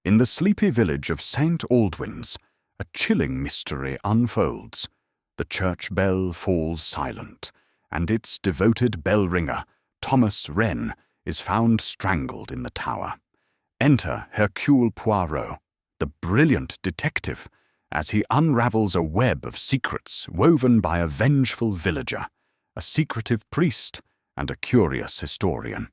In the sleepy village of St. Aldwyn's, a chilling mystery unfolds. The church bell falls silent, and its devoted bell-ringer, Thomas Wren, is found strangled in the tower. Enter Hercule Poirot, the brilliant detective, as he unravels a web of secrets woven by a vengeful villager, a secretive priest, and a curious historian.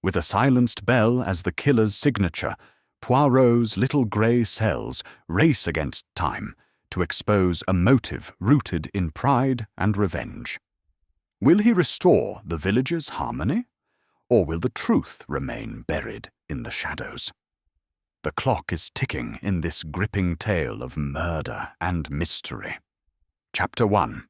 With a silenced bell as the killer's signature, Poirot's little grey cells race against time to expose a motive rooted in pride and revenge. Will he restore the village's harmony, or will the truth remain buried in the shadows? The clock is ticking in this gripping tale of murder and mystery. Chapter 1.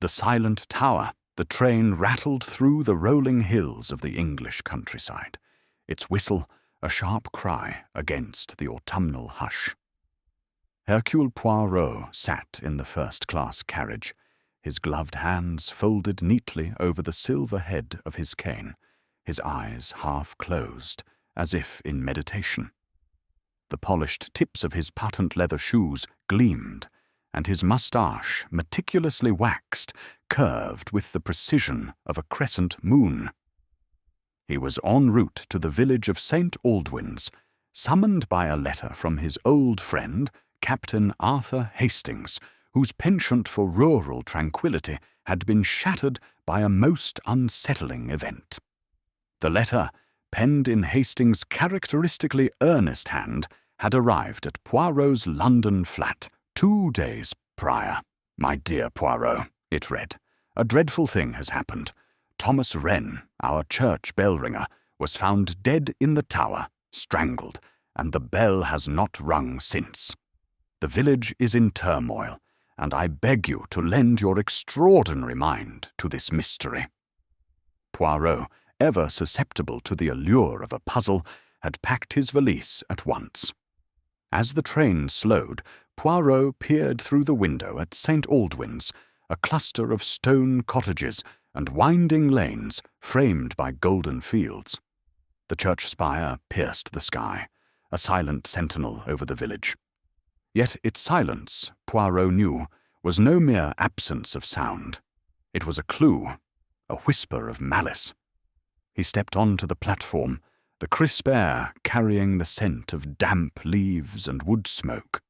The silent tower. The train rattled through the rolling hills of the English countryside, its whistle a sharp cry against the autumnal hush. Hercule Poirot sat in the first-class carriage, his gloved hands folded neatly over the silver head of his cane, his eyes half closed, as if in meditation. The polished tips of his patent leather shoes gleamed, and his moustache, meticulously waxed, curved with the precision of a crescent moon. He was en route to the village of St. Aldwyn's, summoned by a letter from his old friend, Captain Arthur Hastings, whose penchant for rural tranquillity had been shattered by a most unsettling event. The letter, penned in Hastings' characteristically earnest hand, had arrived at Poirot's London flat 2 days prior. "My dear Poirot," it read, "a dreadful thing has happened. Thomas Wren, our church bell-ringer, was found dead in the tower, strangled, and the bell has not rung since. The village is in turmoil, and I beg you to lend your extraordinary mind to this mystery." Poirot, ever susceptible to the allure of a puzzle, had packed his valise at once. As the train slowed, Poirot peered through the window at St. Aldwyn's, a cluster of stone cottages and winding lanes framed by golden fields. The church spire pierced the sky, a silent sentinel over the village. Yet its silence, Poirot knew, was no mere absence of sound. It was a clue, a whisper of malice. He stepped onto the platform, the crisp air carrying the scent of damp leaves and wood smoke.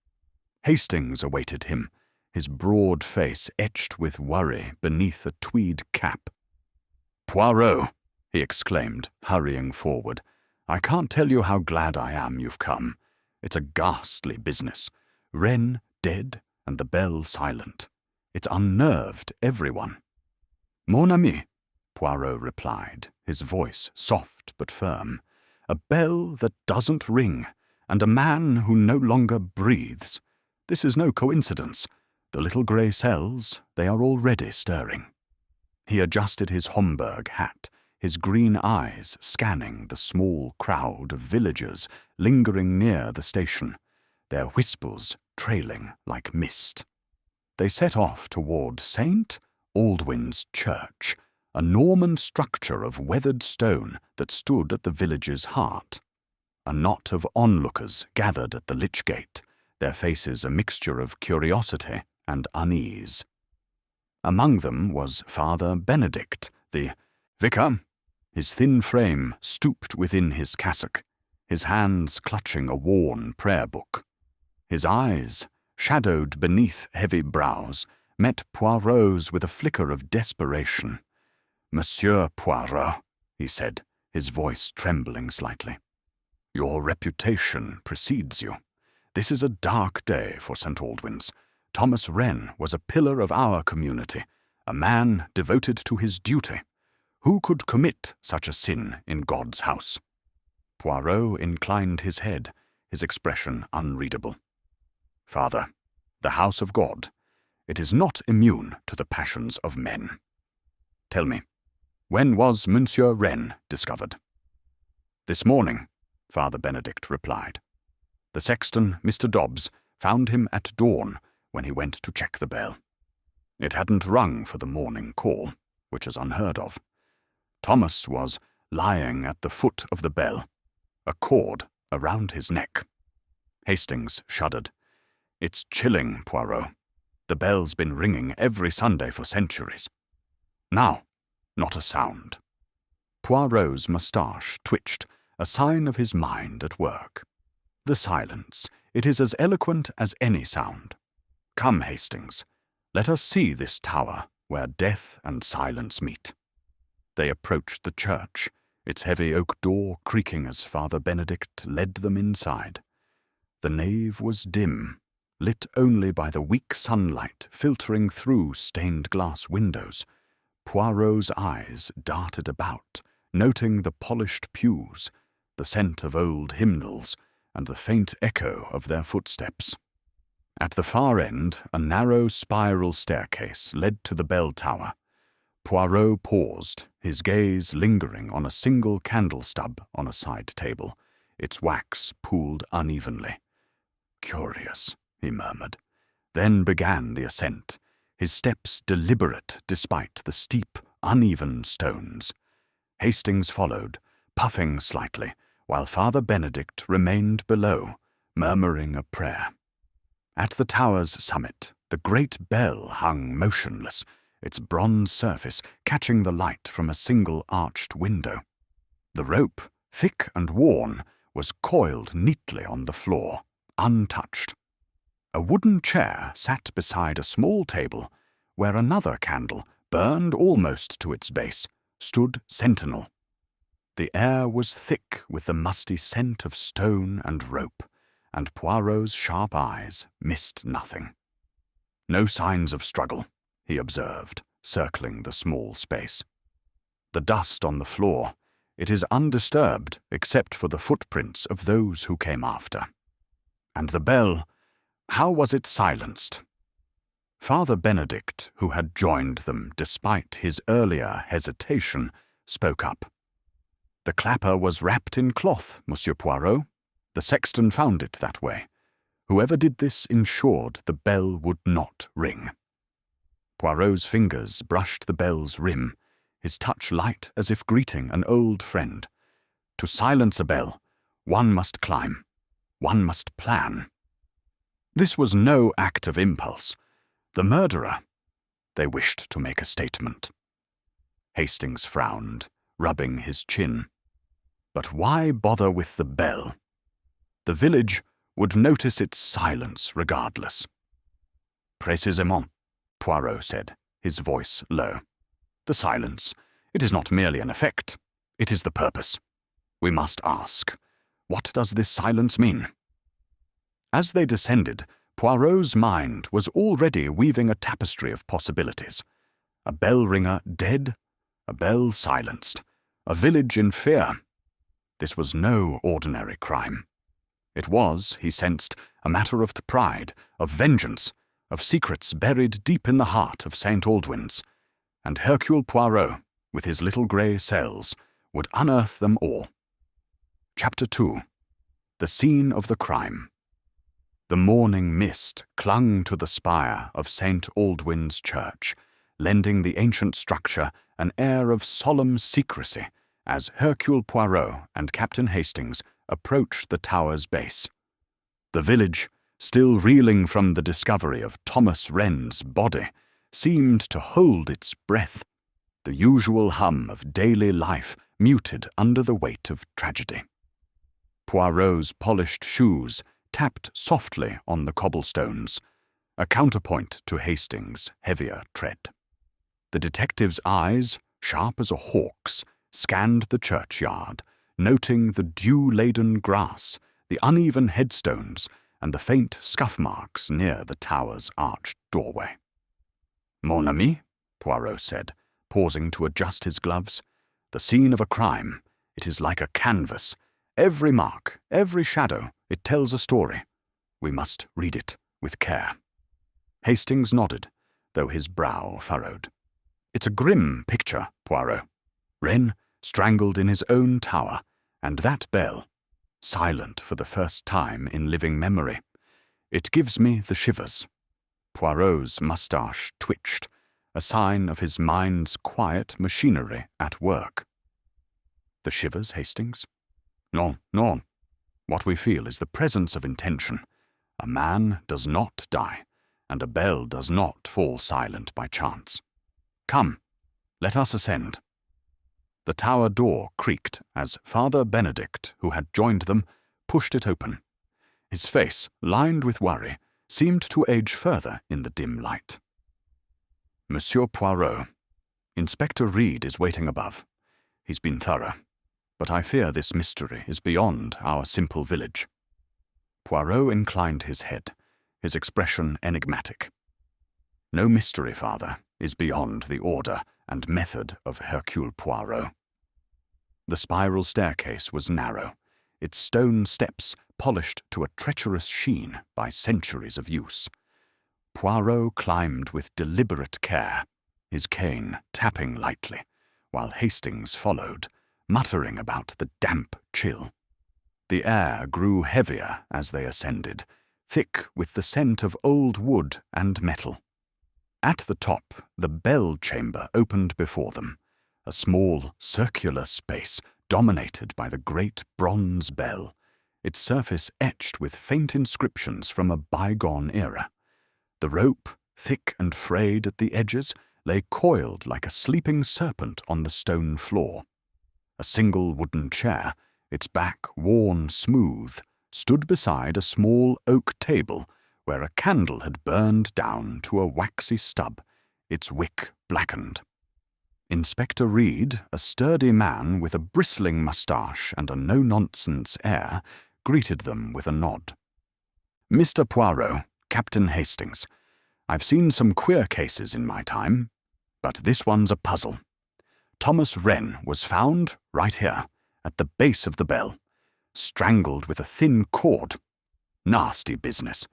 Hastings awaited him, his broad face etched with worry beneath a tweed cap. "Poirot," he exclaimed, hurrying forward, "I can't tell you how glad I am you've come. It's a ghastly business. Wren dead and the bell silent. It's unnerved everyone." "Mon ami," Poirot replied, his voice soft but firm. "A bell that doesn't ring, and a man who no longer breathes. This is no coincidence. The little grey cells, they are already stirring." He adjusted his Homburg hat, his green eyes scanning the small crowd of villagers lingering near the station, their whispers trailing like mist. They set off toward St. Aldwyn's Church, a Norman structure of weathered stone that stood at the village's heart. A knot of onlookers gathered at the lych gate, their faces a mixture of curiosity and unease. Among them was Father Benedict, the vicar, his thin frame stooped within his cassock, his hands clutching a worn prayer book. His eyes, shadowed beneath heavy brows, met Poirot's with a flicker of desperation. "Monsieur Poirot," he said, his voice trembling slightly, "your reputation precedes you. This is a dark day for St. Aldwyn's. Thomas Wren was a pillar of our community, a man devoted to his duty. Who could commit such a sin in God's house?" Poirot inclined his head, his expression unreadable. "Father, the house of God, it is not immune to the passions of men. Tell me, when was Monsieur Wren discovered?" "This morning," Father Benedict replied. "The sexton, Mr. Dobbs, found him at dawn when he went to check the bell. It hadn't rung for the morning call, which is unheard of. Thomas was lying at the foot of the bell, a cord around his neck. Hastings shuddered. "It's chilling, Poirot. The bell's been ringing every Sunday for centuries. Now, not a sound." Poirot's moustache twitched, a sign of his mind at work. "The silence. It is as eloquent as any sound. Come, Hastings. Let us see this tower where death and silence meet." They approached the church, its heavy oak door creaking as Father Benedict led them inside. The nave was dim, lit only by the weak sunlight filtering through stained glass windows. Poirot's eyes darted about, noting the polished pews, the scent of old hymnals, and the faint echo of their footsteps. At the far end, a narrow spiral staircase led to the bell tower. Poirot paused, his gaze lingering on a single candle stub on a side table, its wax pooled unevenly. "Curious," he murmured, then began the ascent, his steps deliberate despite the steep, uneven stones. Hastings followed, puffing slightly, while Father Benedict remained below, murmuring a prayer. At the tower's summit, the great bell hung motionless, its bronze surface catching the light from a single arched window. The rope, thick and worn, was coiled neatly on the floor, untouched. A wooden chair sat beside a small table, where another candle, burned almost to its base, stood sentinel. The air was thick with the musty scent of stone and rope, and Poirot's sharp eyes missed nothing. "No signs of struggle," he observed, circling the small space. "The dust on the floor, it is undisturbed except for the footprints of those who came after. And the bell, how was it silenced?" Father Benedict, who had joined them despite his earlier hesitation, spoke up. "The clapper was wrapped in cloth, Monsieur Poirot. The sexton found it that way. Whoever did this ensured the bell would not ring." Poirot's fingers brushed the bell's rim, his touch light as if greeting an old friend. To silence a bell, one must climb, one must plan. This was no act of impulse. The murderer, they wished to make a statement. Hastings frowned, rubbing his chin. But why bother with the bell? The village would notice its silence regardless. "Précisément," Poirot said, his voice low. "The silence, it is not merely an effect, it is the purpose. We must ask, what does this silence mean?" As they descended, Poirot's mind was already weaving a tapestry of possibilities. A bell ringer dead, a bell silenced, a village in fear. This was no ordinary crime. It was, he sensed, a matter of pride, of vengeance, of secrets buried deep in the heart of St. Aldwyn's, and Hercule Poirot, with his little grey cells, would unearth them all. Chapter 2. The Scene of the Crime. The morning mist clung to the spire of St. Aldwyn's Church, lending the ancient structure an air of solemn secrecy as Hercule Poirot and Captain Hastings approached the tower's base. The village, still reeling from the discovery of Thomas Wren's body, seemed to hold its breath, the usual hum of daily life muted under the weight of tragedy. Poirot's polished shoes tapped softly on the cobblestones, a counterpoint to Hastings' heavier tread. The detective's eyes, sharp as a hawk's, scanned the churchyard, noting the dew-laden grass, the uneven headstones, and the faint scuff marks near the tower's arched doorway. "Mon ami," Poirot said, pausing to adjust his gloves, "the scene of a crime, it is like a canvas. Every mark, every shadow, it tells a story. We must read it with care." Hastings nodded, though his brow furrowed. "It's a grim picture, Poirot. Wren strangled in his own tower, and that bell, silent for the first time in living memory. It gives me the shivers." Poirot's moustache twitched, a sign of his mind's quiet machinery at work. "The shivers, Hastings?" "Non, non. What we feel is the presence of intention. A man does not die, and a bell does not fall silent by chance. Come, let us ascend. The tower door creaked as Father Benedict, who had joined them, pushed it open. His face, lined with worry, seemed to age further in the dim light. Monsieur Poirot, Inspector Reed is waiting above. He's been thorough, but I fear this mystery is beyond our simple village. Poirot inclined his head, his expression enigmatic. No mystery, Father, is beyond the order and method of Hercule Poirot. The spiral staircase was narrow, its stone steps polished to a treacherous sheen by centuries of use. Poirot climbed with deliberate care, his cane tapping lightly, while Hastings followed, muttering about the damp chill. The air grew heavier as they ascended, thick with the scent of old wood and metal. At the top, the bell chamber opened before them, a small, circular space dominated by the great bronze bell, its surface etched with faint inscriptions from a bygone era. The rope, thick and frayed at the edges, lay coiled like a sleeping serpent on the stone floor. A single wooden chair, its back worn smooth, stood beside a small oak table where a candle had burned down to a waxy stub, its wick blackened. Inspector Reed, a sturdy man with a bristling moustache and a no-nonsense air, greeted them with a nod. "Mr. Poirot, Captain Hastings, I've seen some queer cases in my time, but this one's a puzzle. Thomas Wren was found right here, at the base of the bell, strangled with a thin cord. Nasty business.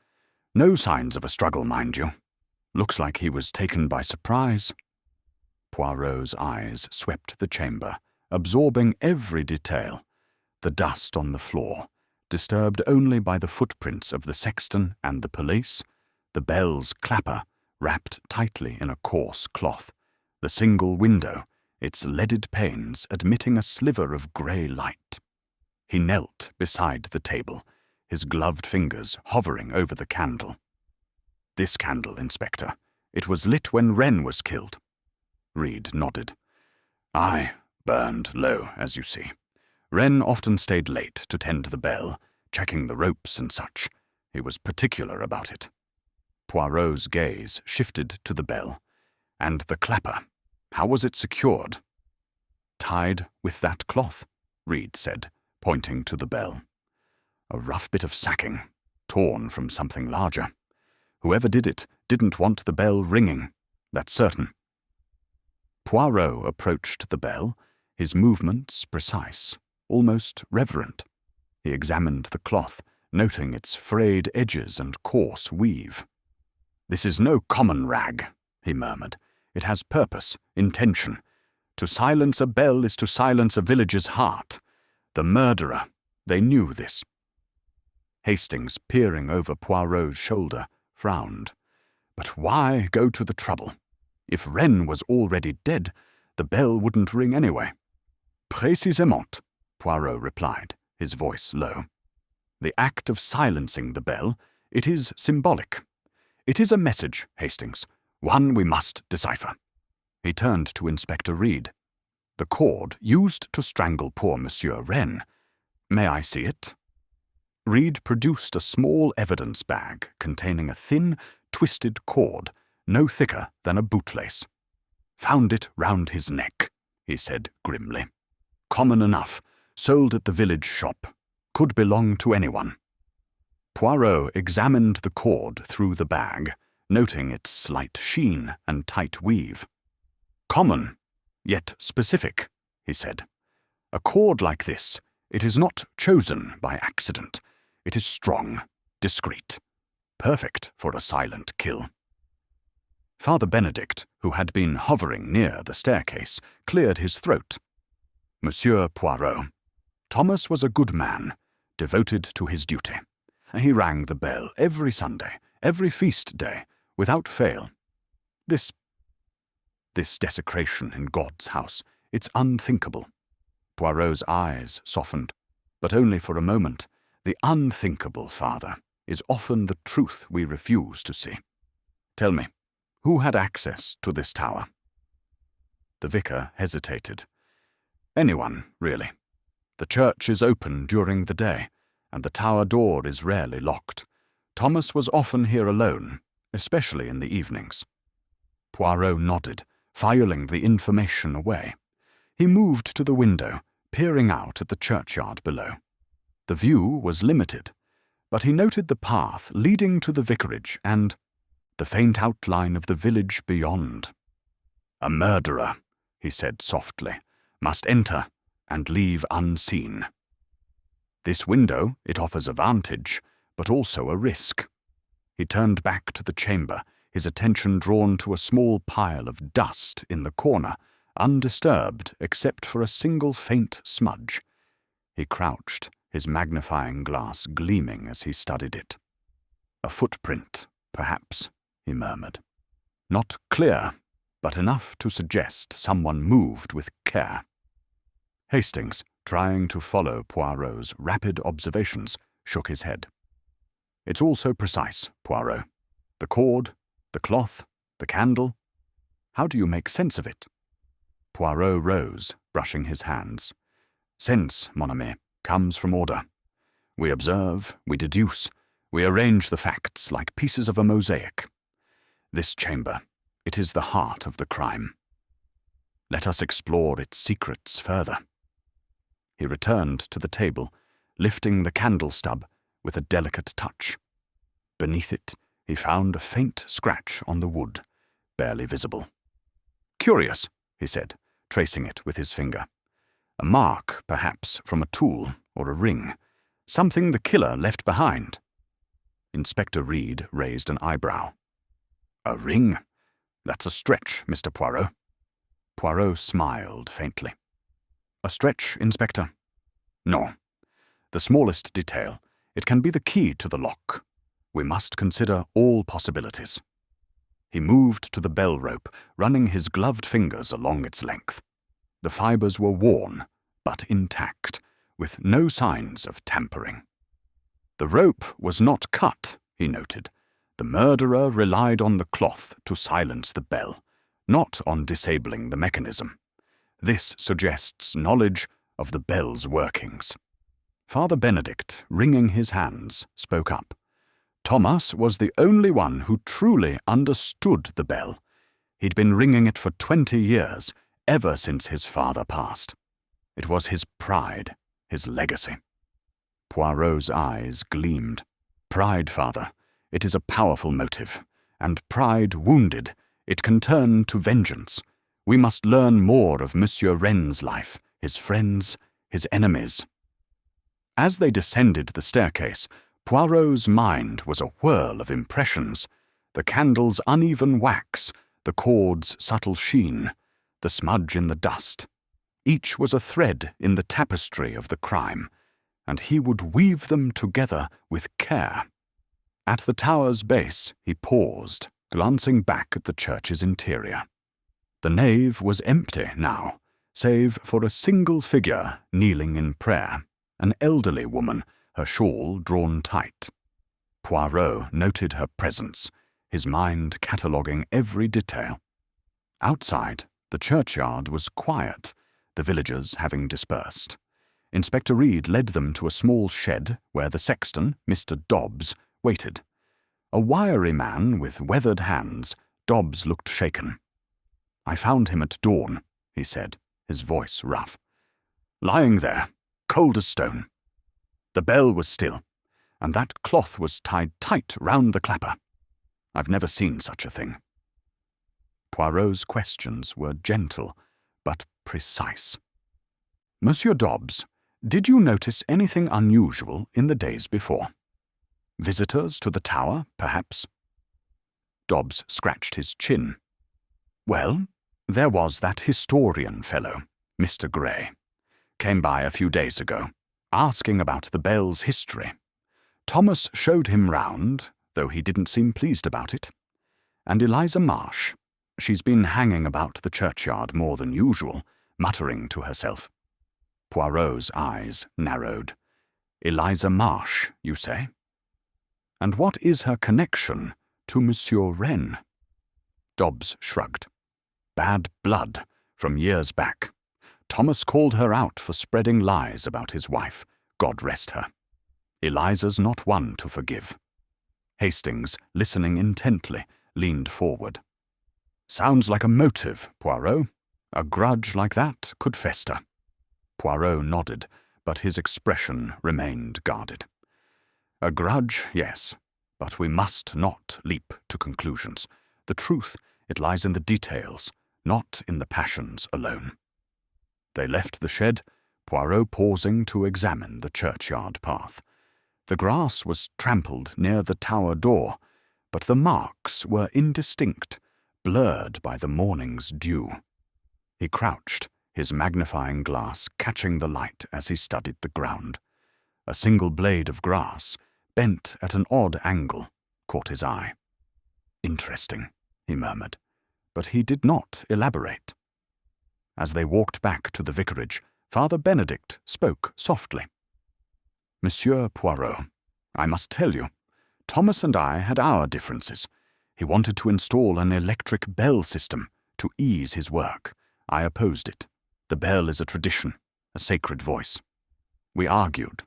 No signs of a struggle, mind you. Looks like he was taken by surprise." Poirot's eyes swept the chamber, absorbing every detail. The dust on the floor, disturbed only by the footprints of the sexton and the police, the bell's clapper, wrapped tightly in a coarse cloth, the single window, its leaded panes admitting a sliver of grey light. He knelt beside the table, his gloved fingers hovering over the candle. "This candle, Inspector. It was lit when Wren was killed." Reed nodded. "Aye, burned low, as you see. Wren often stayed late to tend the bell, checking the ropes and such. He was particular about it." Poirot's gaze shifted to the bell. "And the clapper, how was it secured?" "Tied with that cloth," Reed said, pointing to the bell. "A rough bit of sacking, torn from something larger. Whoever did it didn't want the bell ringing, that's certain." Poirot approached the bell, his movements precise, almost reverent. He examined the cloth, noting its frayed edges and coarse weave. "This is no common rag," he murmured. "It has purpose, intention. To silence a bell is to silence a village's heart. The murderer, they knew this." Hastings, peering over Poirot's shoulder, frowned. "But why go to the trouble? If Wren was already dead, the bell wouldn't ring anyway." "Précisément," Poirot replied, his voice low. "The act of silencing the bell, it is symbolic. It is a message, Hastings, one we must decipher." He turned to Inspector Reed. "The cord used to strangle poor Monsieur Wren. May I see it?" Reed produced a small evidence bag containing a thin, twisted cord, no thicker than a bootlace. "Found it round his neck," he said grimly. "Common enough, sold at the village shop. Could belong to anyone." Poirot examined the cord through the bag, noting its slight sheen and tight weave. "Common, yet specific," he said. "A cord like this, it is not chosen by accident. It is strong, discreet, perfect for a silent kill." Father Benedict, who had been hovering near the staircase, cleared his throat. "Monsieur Poirot, Thomas was a good man, devoted to his duty. He rang the bell every Sunday, every feast day, without fail. This desecration in God's house, it's unthinkable." Poirot's eyes softened, but only for a moment. The unthinkable, Father, is often the truth we refuse to see. Tell me, who had access to this tower? The vicar hesitated. Anyone, really. The church is open during the day, and the tower door is rarely locked. Thomas was often here alone, especially in the evenings. Poirot nodded, filing the information away. He moved to the window, peering out at the churchyard below. The view was limited, but he noted the path leading to the vicarage and the faint outline of the village beyond. "A murderer," he said softly, "must enter and leave unseen. This window, it offers a vantage, but also a risk." He turned back to the chamber, his attention drawn to a small pile of dust in the corner, undisturbed except for a single faint smudge. He crouched, his magnifying glass gleaming as he studied it. "A footprint, perhaps," he murmured. "Not clear, but enough to suggest someone moved with care." Hastings, trying to follow Poirot's rapid observations, shook his head. "It's all so precise, Poirot. The cord, the cloth, the candle. How do you make sense of it?" Poirot rose, brushing his hands. "Sense, mon ami, comes from order. We observe, we deduce, we arrange the facts like pieces of a mosaic. This chamber, it is the heart of the crime. Let us explore its secrets further." He returned to the table, lifting the candle stub with a delicate touch. Beneath it, he found a faint scratch on the wood, barely visible. "Curious," he said, tracing it with his finger. "A mark, perhaps, from a tool or a ring, something the killer left behind." Inspector Reed raised an eyebrow. "A ring? That's a stretch, Mr. Poirot." Poirot smiled faintly. "A stretch, Inspector?" "No. The smallest detail. It can be the key to the lock. We must consider all possibilities." He moved to the bell rope, running his gloved fingers along its length. The fibers were worn, but intact, with no signs of tampering. The rope was not cut, he noted. The murderer relied on the cloth to silence the bell, not on disabling the mechanism. This suggests knowledge of the bell's workings. Father Benedict, wringing his hands, spoke up. Thomas was the only one who truly understood the bell. He'd been ringing it for 20 years, ever since his father passed. It was his pride, his legacy. Poirot's eyes gleamed. "Pride, Father. It is a powerful motive, and pride wounded, it can turn to vengeance. We must learn more of Monsieur Wren's life, his friends, his enemies." As they descended the staircase, Poirot's mind was a whirl of impressions. The candle's uneven wax, the cord's subtle sheen, the smudge in the dust. Each was a thread in the tapestry of the crime, and he would weave them together with care. At the tower's base, he paused, glancing back at the church's interior. The nave was empty now, save for a single figure kneeling in prayer, an elderly woman, her shawl drawn tight. Poirot noted her presence, his mind cataloguing every detail. Outside, the churchyard was quiet, the villagers having dispersed. Inspector Reed led them to a small shed where the sexton, Mr. Dobbs, waited. A wiry man with weathered hands, Dobbs looked shaken. "I found him at dawn," he said, his voice rough. "Lying there, cold as stone. The bell was still, and that cloth was tied tight round the clapper. I've never seen such a thing." Poirot's questions were gentle, but precise. "Monsieur Dobbs, did you notice anything unusual in the days before? Visitors to the tower, perhaps?" Dobbs scratched his chin. "Well, there was that historian fellow, Mr. Gray. Came by a few days ago, asking about the bell's history. Thomas showed him round, though he didn't seem pleased about it. And Eliza Marsh, she's been hanging about the churchyard more than usual, muttering to herself." Poirot's eyes narrowed. Eliza Marsh, you say? And what is her connection to Monsieur Wren? Dobbs shrugged. Bad blood, from years back. Thomas called her out for spreading lies about his wife, God rest her. Eliza's not one to forgive. Hastings, listening intently, leaned forward. Sounds like a motive, Poirot. A grudge like that could fester. Poirot nodded, but his expression remained guarded. A grudge, yes, but we must not leap to conclusions. The truth, it lies in the details, not in the passions alone. They left the shed, Poirot pausing to examine the churchyard path. The grass was trampled near the tower door, but the marks were indistinct, blurred by the morning's dew. He crouched, his magnifying glass catching the light as he studied the ground. A single blade of grass, bent at an odd angle, caught his eye. Interesting, he murmured, but he did not elaborate. As they walked back to the vicarage, Father Benedict spoke softly. Monsieur Poirot, I must tell you, Thomas and I had our differences. He wanted to install an electric bell system to ease his work. I opposed it. The bell is a tradition, a sacred voice. We argued,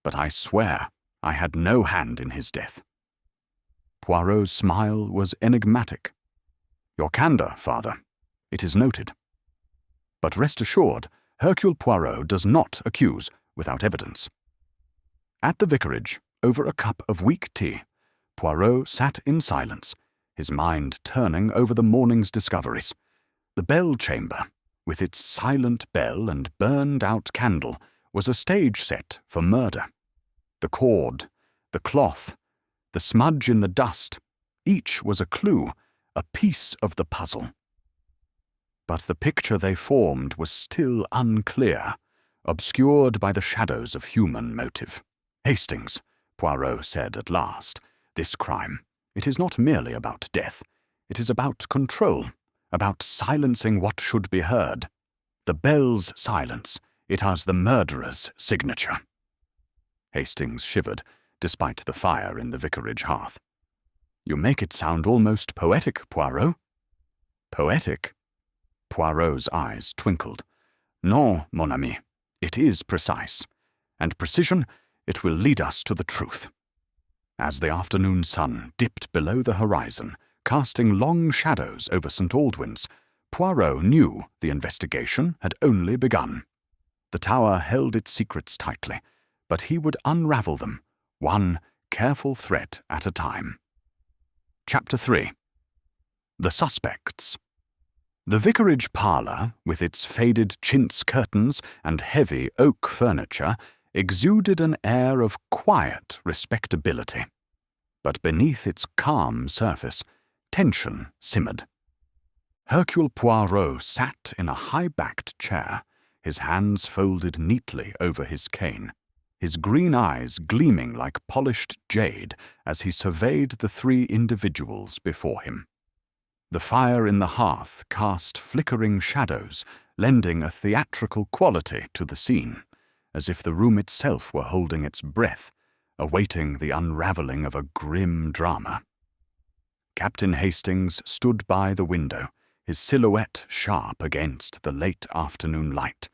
but I swear I had no hand in his death. Poirot's smile was enigmatic. Your candor, Father. It is noted. But rest assured, Hercule Poirot does not accuse without evidence. At the vicarage, over a cup of weak tea, Poirot sat in silence, his mind turning over the morning's discoveries. The bell chamber, with its silent bell and burned-out candle, was a stage set for murder. The cord, the cloth, the smudge in the dust, each was a clue, a piece of the puzzle. But the picture they formed was still unclear, obscured by the shadows of human motive. Hastings, Poirot said at last, this crime, it is not merely about death. It is about control, about silencing what should be heard. The bell's silence, it has the murderer's signature. Hastings shivered, despite the fire in the vicarage hearth. You make it sound almost poetic, Poirot. Poetic? Poirot's eyes twinkled. Non, mon ami, it is precise. And precision, it will lead us to the truth. As the afternoon sun dipped below the horizon, casting long shadows over St. Aldwyn's, Poirot knew the investigation had only begun. The tower held its secrets tightly, but he would unravel them, one careful thread at a time. Chapter 3. The Suspects. The vicarage parlour, with its faded chintz curtains and heavy oak furniture, exuded an air of quiet respectability. But beneath its calm surface, tension simmered. Hercule Poirot sat in a high-backed chair, his hands folded neatly over his cane, his green eyes gleaming like polished jade as he surveyed the three individuals before him. The fire in the hearth cast flickering shadows, lending a theatrical quality to the scene, as if the room itself were holding its breath, awaiting the unravelling of a grim drama. Captain Hastings stood by the window, his silhouette sharp against the late afternoon light,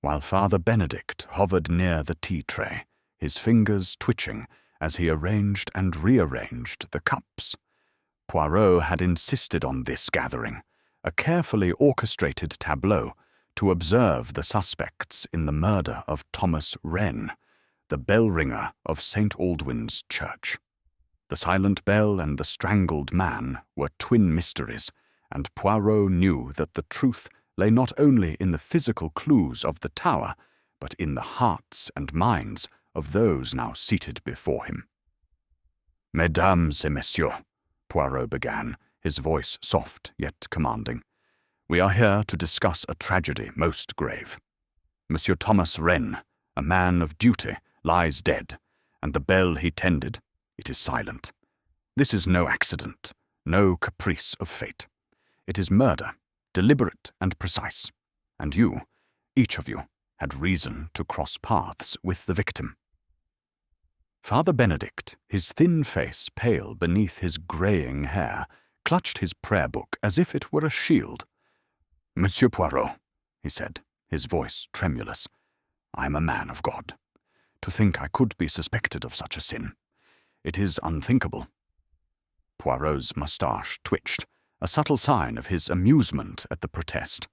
while Father Benedict hovered near the tea-tray, his fingers twitching as he arranged and rearranged the cups. Poirot had insisted on this gathering, a carefully orchestrated tableau, to observe the suspects in the murder of Thomas Wren, the bell-ringer of St. Aldwyn's Church. The silent bell and the strangled man were twin mysteries, and Poirot knew that the truth lay not only in the physical clues of the tower, but in the hearts and minds of those now seated before him. Mesdames et messieurs, Poirot began, his voice soft yet commanding, we are here to discuss a tragedy most grave. Monsieur Thomas Wren, a man of duty, lies dead, and the bell he tended, it is silent. This is no accident, no caprice of fate. It is murder, deliberate and precise, and you, each of you, had reason to cross paths with the victim. Father Benedict, his thin face pale beneath his greying hair, clutched his prayer book as if it were a shield. "Monsieur Poirot," he said, his voice tremulous, "I am a man of God. To think I could be suspected of such a sin. It is unthinkable." Poirot's moustache twitched, a subtle sign of his amusement at the protest.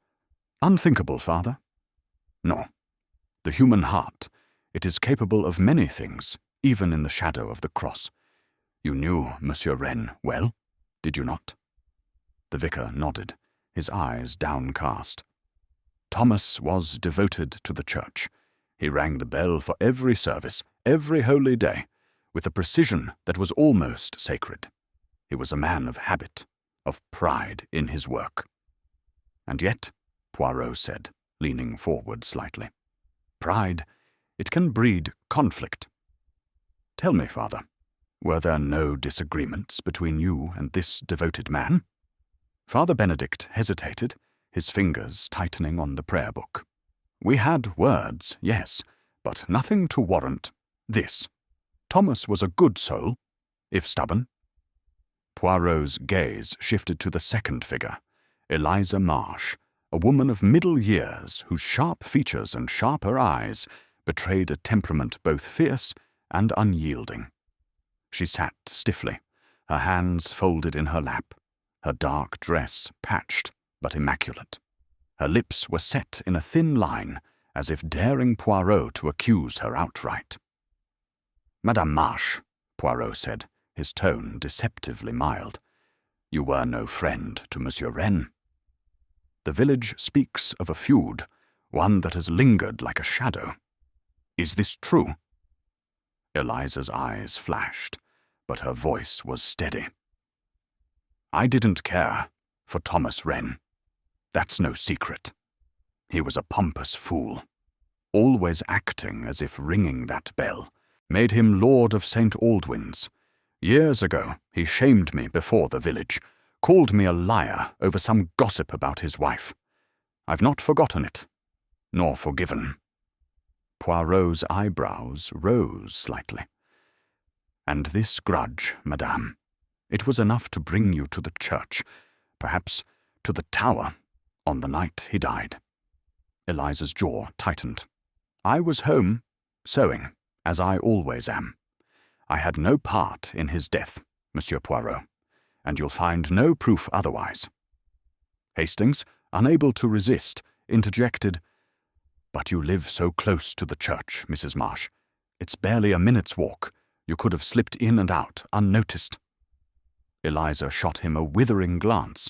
"Unthinkable, Father? No. The human heart, it is capable of many things, even in the shadow of the cross. You knew Monsieur Wren well, did you not?" The vicar nodded, his eyes downcast. Thomas was devoted to the church. He rang the bell for every service, every holy day, with a precision that was almost sacred. He was a man of habit, of pride in his work. "And yet," Poirot said, leaning forward slightly, "pride, it can breed conflict. Tell me, Father, were there no disagreements between you and this devoted man?" Father Benedict hesitated, his fingers tightening on the prayer book. "We had words, yes, but nothing to warrant this. Thomas was a good soul, if stubborn." Poirot's gaze shifted to the second figure, Eliza Marsh, a woman of middle years whose sharp features and sharper eyes betrayed a temperament both fierce and unyielding. She sat stiffly, her hands folded in her lap, her dark dress patched but immaculate. Her lips were set in a thin line, as if daring Poirot to accuse her outright. "Madame Marsh," Poirot said, his tone deceptively mild, "you were no friend to Monsieur Wren. The village speaks of a feud, one that has lingered like a shadow. Is this true?" Eliza's eyes flashed, but her voice was steady. "I didn't care for Thomas Wren. That's no secret. He was a pompous fool. Always acting as if ringing that bell made him Lord of St. Aldwyn's. Years ago he shamed me before the village, called me a liar over some gossip about his wife. I've not forgotten it, nor forgiven." Poirot's eyebrows rose slightly. "And this grudge, madame, it was enough to bring you to the church, perhaps to the Tower, on the night he died." Eliza's jaw tightened. "I was home, sewing, as I always am. I had no part in his death, Monsieur Poirot, and you'll find no proof otherwise." Hastings, unable to resist, interjected, "But you live so close to the church, Mrs. Marsh. It's barely a minute's walk. You could have slipped in and out, unnoticed." Eliza shot him a withering glance.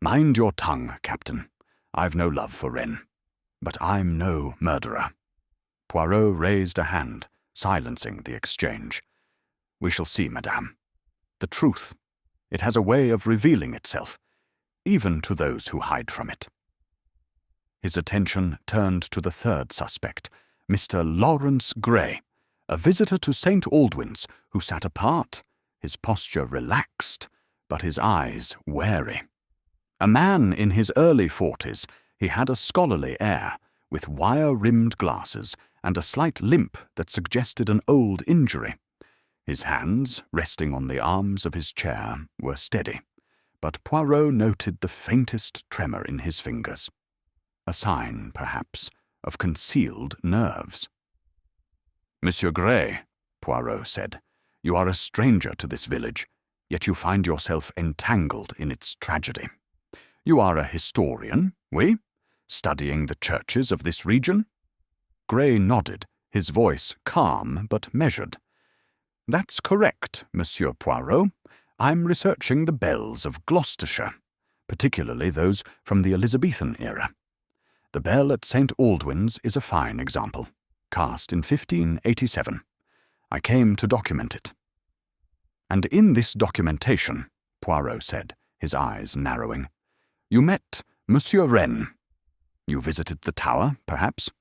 "Mind your tongue, Captain. I've no love for Wren. But I'm no murderer." Poirot raised a hand, silencing the exchange. "We shall see, madame. The truth, it has a way of revealing itself, even to those who hide from it." His attention turned to the third suspect, Mr. Lawrence Gray, a visitor to St. Aldwyn's who sat apart, his posture relaxed, but his eyes wary. A man in his early 40s, he had a scholarly air, with wire-rimmed glasses and a slight limp that suggested an old injury. His hands, resting on the arms of his chair, were steady, but Poirot noted the faintest tremor in his fingers. A sign, perhaps, of concealed nerves. "Monsieur Gray," Poirot said, "you are a stranger to this village, yet you find yourself entangled in its tragedy. You are a historian, oui? Studying the churches of this region?" Gray nodded, his voice calm but measured. "That's correct, Monsieur Poirot. I'm researching the bells of Gloucestershire, particularly those from the Elizabethan era. The bell at St. Aldwyn's is a fine example, cast in 1587. I came to document it." "And in this documentation," Poirot said, his eyes narrowing, "you met Monsieur Wren. You visited the Tower, perhaps?"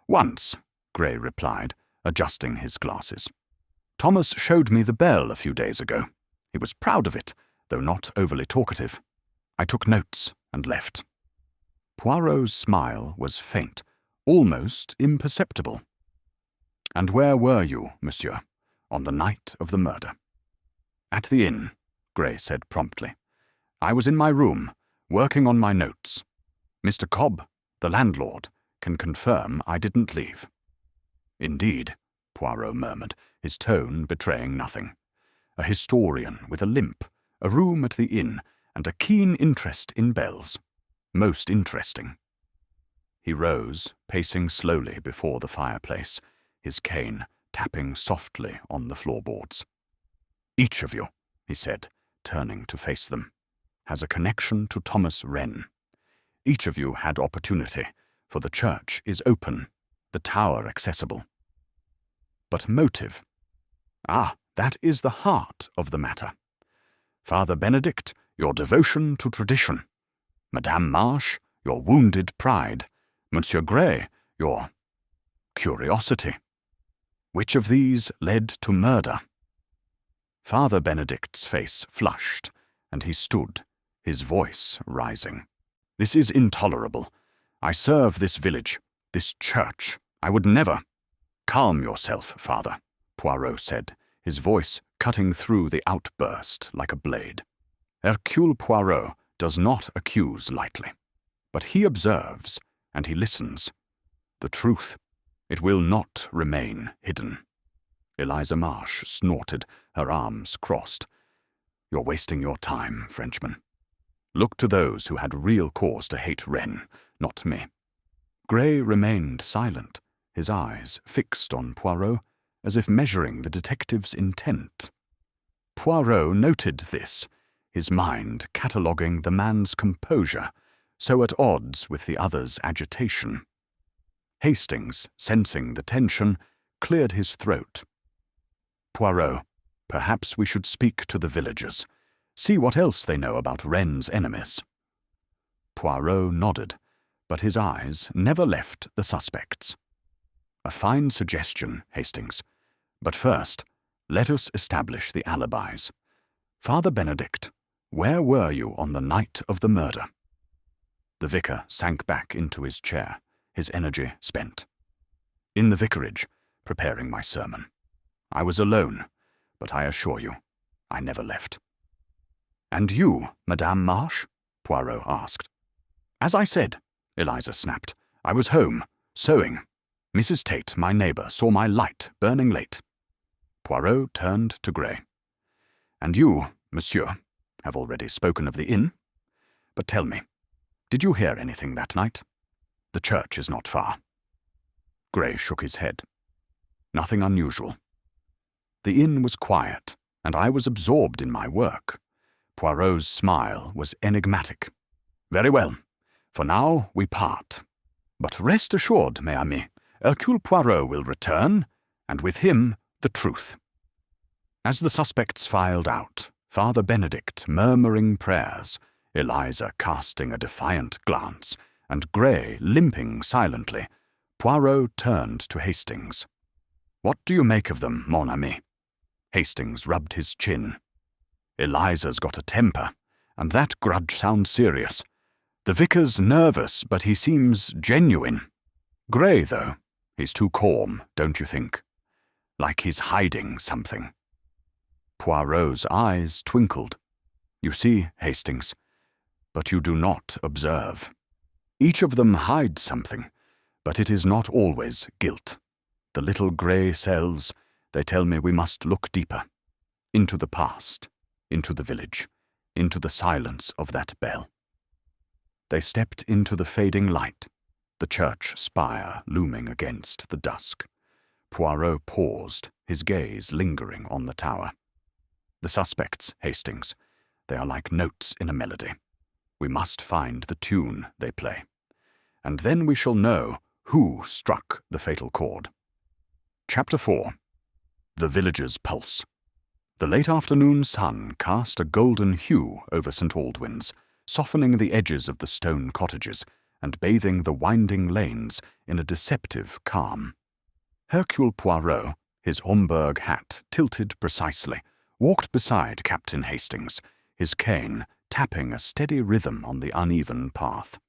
"Once," Gray replied, adjusting his glasses. "Thomas showed me the bell a few days ago. He was proud of it, though not overly talkative. I took notes and left." Poirot's smile was faint, almost imperceptible. "And where were you, monsieur, on the night of the murder. At the inn, Gray said promptly. I was in my room, working on my notes. Mr. Cobb, the landlord, can confirm I didn't leave. Indeed, Poirot murmured, his tone betraying nothing. A historian with a limp, a room at the inn, and a keen interest in bells. Most interesting. He rose, pacing slowly before the fireplace, his cane tapping softly on the floorboards. Each of you, he said, turning to face them, has a connection to Thomas Wren. Each of you had opportunity, for the church is open, the tower accessible. But motive? Ah, that is the heart of the matter. Father Benedict, your devotion to tradition. Madame Marsh, your wounded pride. Monsieur Gray, your curiosity. Which of these led to murder? Father Benedict's face flushed, and he stood, his voice rising. This is intolerable. I serve this village, this church. I would never— Calm yourself, Father, Poirot said, his voice cutting through the outburst like a blade. Hercule Poirot does not accuse lightly, but he observes, and he listens. The truth, it will not remain hidden. Eliza Marsh snorted, her arms crossed. You're wasting your time, Frenchman. Look to those who had real cause to hate Wren, not me. Gray remained silent, his eyes fixed on Poirot, as if measuring the detective's intent. Poirot noted this, his mind cataloguing the man's composure, so at odds with the other's agitation. Hastings, sensing the tension, cleared his throat. Poirot, perhaps we should speak to the villagers, see what else they know about Wren's enemies. Poirot nodded, but his eyes never left the suspects. A fine suggestion, Hastings. But first, let us establish the alibis. Father Benedict, where were you on the night of the murder? The vicar sank back into his chair, his energy spent. In the vicarage, preparing my sermon. I was alone, but I assure you, I never left. And you, Madame Marsh? Poirot asked. As I said, Eliza snapped, I was home, sewing. Mrs. Tate, my neighbour, saw my light burning late. Poirot turned to Gray. And you, monsieur, have already spoken of the inn. But tell me, did you hear anything that night? The church is not far. Gray shook his head. Nothing unusual. The inn was quiet, and I was absorbed in my work. Poirot's smile was enigmatic. Very well. For now, we part. But rest assured, mes amis, Hercule Poirot will return, and with him, the truth. As the suspects filed out, Father Benedict murmuring prayers, Eliza casting a defiant glance, and Gray limping silently, Poirot turned to Hastings. What do you make of them, mon ami? Hastings rubbed his chin. Eliza's got a temper, and that grudge sounds serious. The vicar's nervous, but he seems genuine. Gray, though, he's too calm, don't you think? Like he's hiding something. Poirot's eyes twinkled. You see, Hastings, but you do not observe. Each of them hides something, but it is not always guilt. The little grey cells, they tell me we must look deeper. Into the past, into the village, into the silence of that bell. They stepped into the fading light, the church spire looming against the dusk. Poirot paused, his gaze lingering on the tower. The suspects, Hastings, they are like notes in a melody. We must find the tune they play, and then we shall know who struck the fatal chord. Chapter 4. The Village's Pulse. The late afternoon sun cast a golden hue over St. Aldwyn's, softening the edges of the stone cottages and bathing the winding lanes in a deceptive calm. Hercule Poirot, his Homburg hat tilted precisely, walked beside Captain Hastings, his cane tapping a steady rhythm on the uneven path.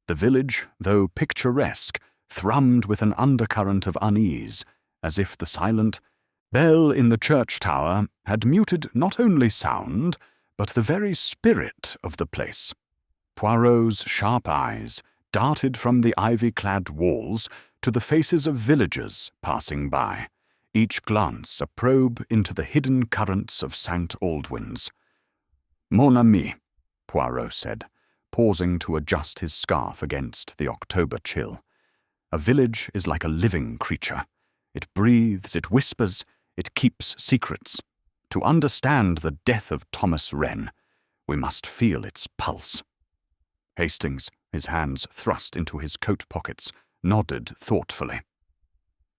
The village, though picturesque, thrummed with an undercurrent of unease, as if the silent, bell in the church tower had muted not only sound, but the very spirit of the place. Poirot's sharp eyes darted from the ivy-clad walls to the faces of villagers passing by, each glance a probe into the hidden currents of St. Aldwyn's. "Mon ami," Poirot said, pausing to adjust his scarf against the October chill. "A village is like a living creature. It breathes, it whispers, it keeps secrets. To understand the death of Thomas Wren, we must feel its pulse." Hastings, his hands thrust into his coat pockets, nodded thoughtfully.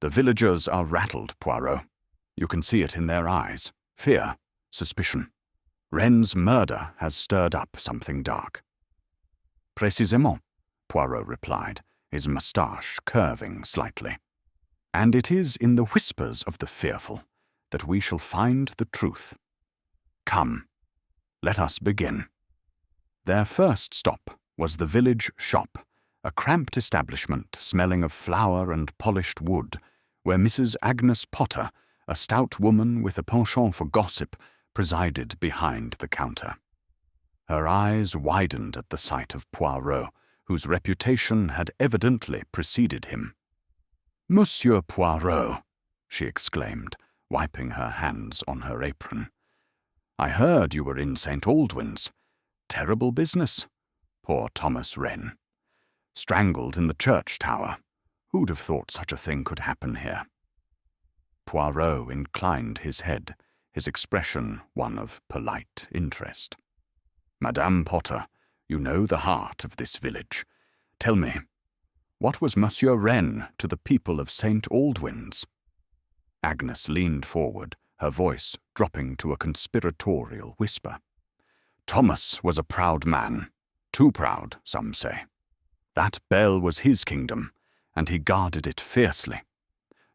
"The villagers are rattled, Poirot. You can see it in their eyes. Fear, suspicion. Wren's murder has stirred up something dark." "Précisément," Poirot replied, his moustache curving slightly. "And it is in the whispers of the fearful that we shall find the truth. Come, let us begin." Their first stop was the village shop, a cramped establishment smelling of flour and polished wood, where Mrs. Agnes Potter, a stout woman with a penchant for gossip, presided behind the counter. Her eyes widened at the sight of Poirot, whose reputation had evidently preceded him. "Monsieur Poirot," she exclaimed, wiping her hands on her apron. "I heard you were in St. Aldwyn's. Terrible business. Poor Thomas Wren. Strangled in the church tower. Who'd have thought such a thing could happen here?" Poirot inclined his head, his expression one of polite interest. "Madame Potter, you know the heart of this village. Tell me, what was Monsieur Wren to the people of St. Aldwyn's?" Agnes leaned forward, her voice dropping to a conspiratorial whisper. "Thomas was a proud man. Too proud, some say. That bell was his kingdom, and he guarded it fiercely.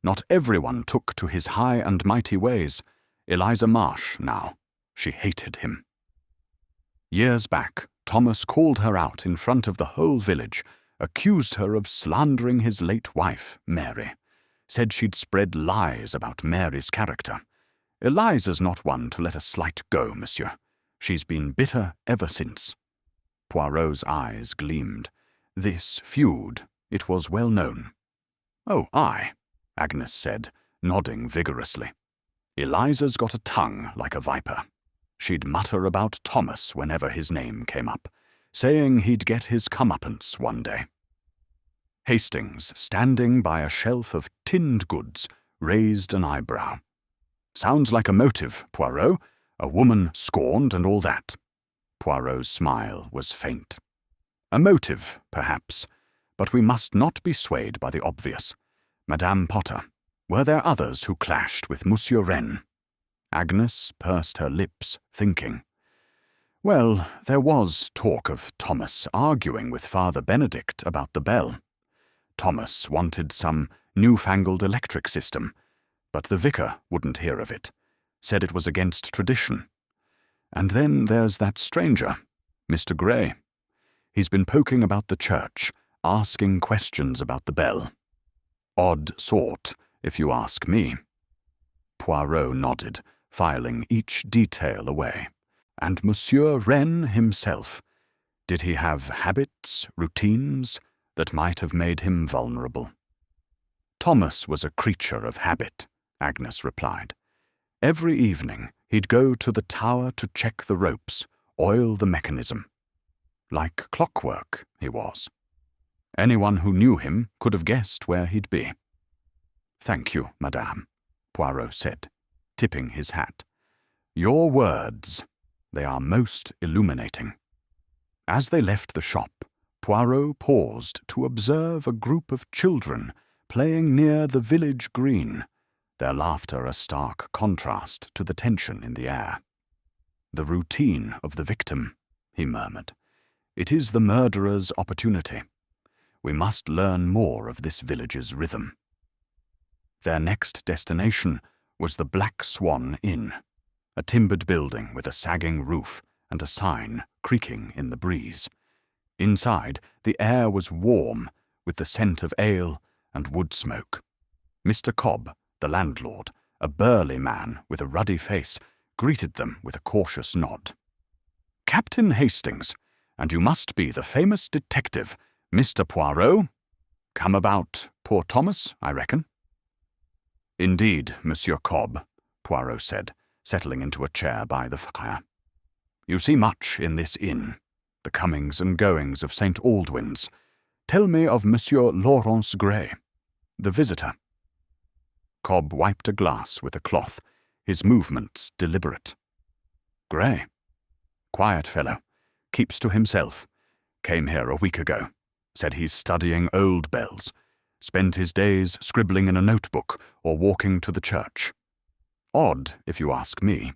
Not everyone took to his high and mighty ways. Eliza Marsh, now, she hated him. Years back, Thomas called her out in front of the whole village, accused her of slandering his late wife, Mary. Said she'd spread lies about Mary's character. Eliza's not one to let a slight go, monsieur. She's been bitter ever since." Poirot's eyes gleamed. This feud, it was well known. "Oh, aye," Agnes said, nodding vigorously. "Eliza's got a tongue like a viper. She'd mutter about Thomas whenever his name came up, saying he'd get his comeuppance one day." Hastings, standing by a shelf of tinned goods, raised an eyebrow. "Sounds like a motive, Poirot. A woman scorned and all that." Poirot's smile was faint. "A motive, perhaps, but we must not be swayed by the obvious. Madame Potter, were there others who clashed with Monsieur Wren?" Agnes pursed her lips, thinking. "Well, there was talk of Thomas arguing with Father Benedict about the bell. Thomas wanted some newfangled electric system, but the vicar wouldn't hear of it, said it was against tradition. And then there's that stranger, Mr. Gray. He's been poking about the church, asking questions about the bell. Odd sort, if you ask me." Poirot nodded, filing each detail away. "And Monsieur Wren himself, did he have habits, routines, that might have made him vulnerable?" "Thomas was a creature of habit," Agnes replied. "Every evening he'd go to the tower to check the ropes, oil the mechanism. Like clockwork, he was. Anyone who knew him could have guessed where he'd be." "Thank you, madame," Poirot said, tipping his hat. "Your words, they are most illuminating." As they left the shop, Poirot paused to observe a group of children playing near the village green, their laughter a stark contrast to the tension in the air. "The routine of the victim," he murmured. "It is the murderer's opportunity. We must learn more of this village's rhythm." Their next destination was the Black Swan Inn, a timbered building with a sagging roof and a sign creaking in the breeze. Inside, the air was warm with the scent of ale and wood smoke. Mr. Cobb, the landlord, A burly man with a ruddy face greeted them with a cautious nod. "Captain Hastings, and you must be the famous detective, Mr. Poirot? Come about poor Thomas, I reckon." "Indeed, Monsieur Cobb," Poirot said, settling into a chair by the fire. "You see much in this inn, the comings and goings of St. Aldwyn's. Tell me of Monsieur Laurence Gray, the visitor." Cobb wiped a glass with a cloth, his movements deliberate. "Gray? Quiet fellow, keeps to himself. Came here a week ago. Said he's studying old bells. Spent his days scribbling in a notebook or walking to the church. Odd, if you ask me,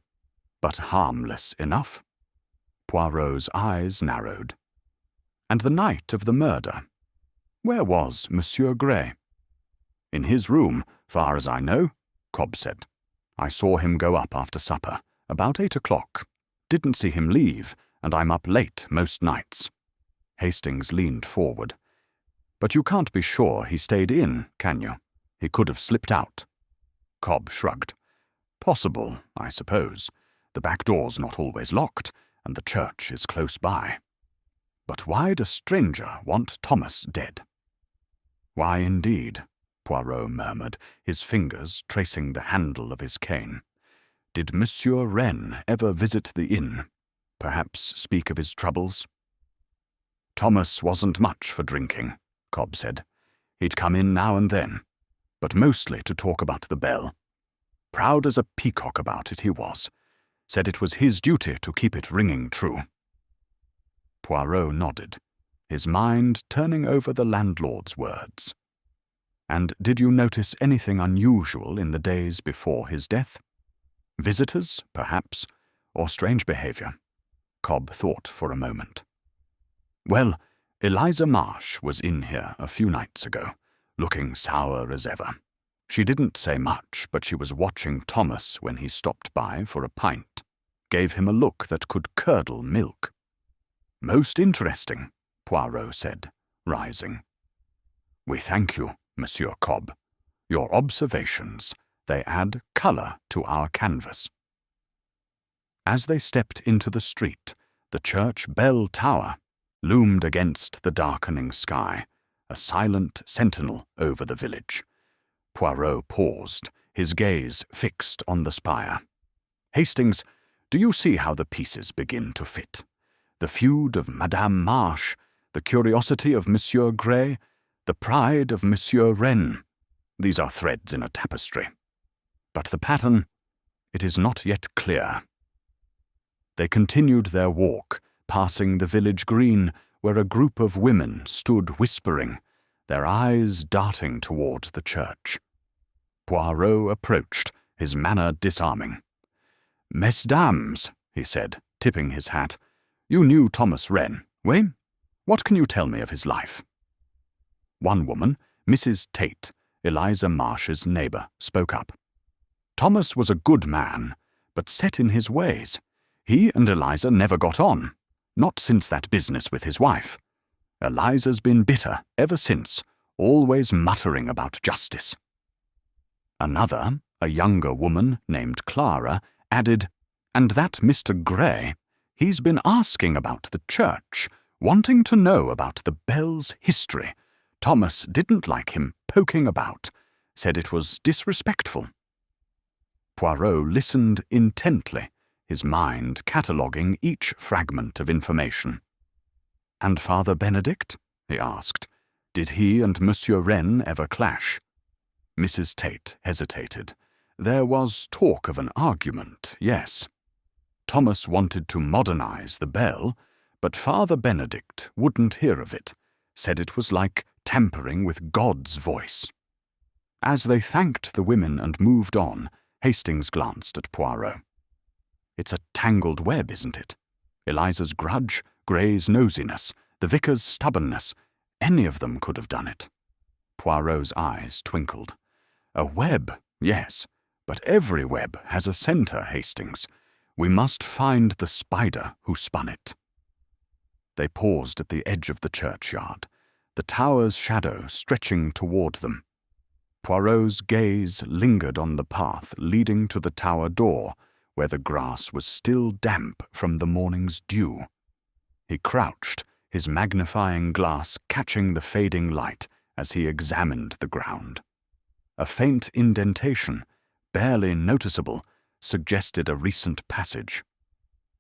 but harmless enough." Poirot's eyes narrowed. "And the night of the murder? Where was Monsieur Gray?" "In his room, far as I know," Cobb said. "I saw him go up after supper, about 8 o'clock. Didn't see him leave, and I'm up late most nights." Hastings leaned forward. "But you can't be sure he stayed in, can you? He could have slipped out." Cobb shrugged. "Possible, I suppose. The back door's not always locked, and the church is close by. But why'd a stranger want Thomas dead?" "Why, indeed," Poirot murmured, his fingers tracing the handle of his cane. "Did Monsieur Wren ever visit the inn? Perhaps speak of his troubles?" "Thomas wasn't much for drinking," Cobb said. "He'd come in now and then, but mostly to talk about the bell. Proud as a peacock about it he was. Said it was his duty to keep it ringing true." Poirot nodded, his mind turning over the landlord's words. "And did you notice anything unusual in the days before his death? Visitors, perhaps, or strange behavior?" Cobb thought for a moment. "Well, Eliza Marsh was in here a few nights ago, looking sour as ever. She didn't say much, but she was watching Thomas when he stopped by for a pint. Gave him a look that could curdle milk." "Most interesting," Poirot said, rising. "We thank you, Monsieur Cobb. Your observations, they add colour to our canvas." As they stepped into the street, the church bell tower loomed against the darkening sky, a silent sentinel over the village. Poirot paused, his gaze fixed on the spire. "Hastings, do you see how the pieces begin to fit? The feud of Madame Marsh, the curiosity of Monsieur Gray, the pride of Monsieur Wren. These are threads in a tapestry. But the pattern, it is not yet clear." They continued their walk, passing the village green, where a group of women stood whispering, their eyes darting toward the church. Poirot approached, his manner disarming. "Mesdames," he said, tipping his hat, "you knew Thomas Wren, oui? What can you tell me of his life?" One woman, Mrs. Tate, Eliza Marsh's neighbour, spoke up. "Thomas was a good man, but set in his ways. He and Eliza never got on, not since that business with his wife. Eliza's been bitter ever since, always muttering about justice." Another, a younger woman named Clara, added, "And that Mr. Gray, he's been asking about the church, wanting to know about the bell's history. Thomas didn't like him poking about, said it was disrespectful." Poirot listened intently, his mind cataloguing each fragment of information. "And Father Benedict?" he asked. "Did he and Monsieur Wren ever clash?" Mrs. Tate hesitated. "There was talk of an argument, yes. Thomas wanted to modernize the bell, but Father Benedict wouldn't hear of it, said it was like tampering with God's voice." As they thanked the women and moved on, Hastings glanced at Poirot. "It's a tangled web, isn't it? Eliza's grudge, Gray's nosiness, the vicar's stubbornness. Any of them could have done it." Poirot's eyes twinkled. "A web, yes, but every web has a centre, Hastings. We must find the spider who spun it." They paused at the edge of the churchyard, the tower's shadow stretching toward them. Poirot's gaze lingered on the path leading to the tower door, where the grass was still damp from the morning's dew. He crouched, his magnifying glass catching the fading light as he examined the ground. A faint indentation, barely noticeable, suggested a recent passage.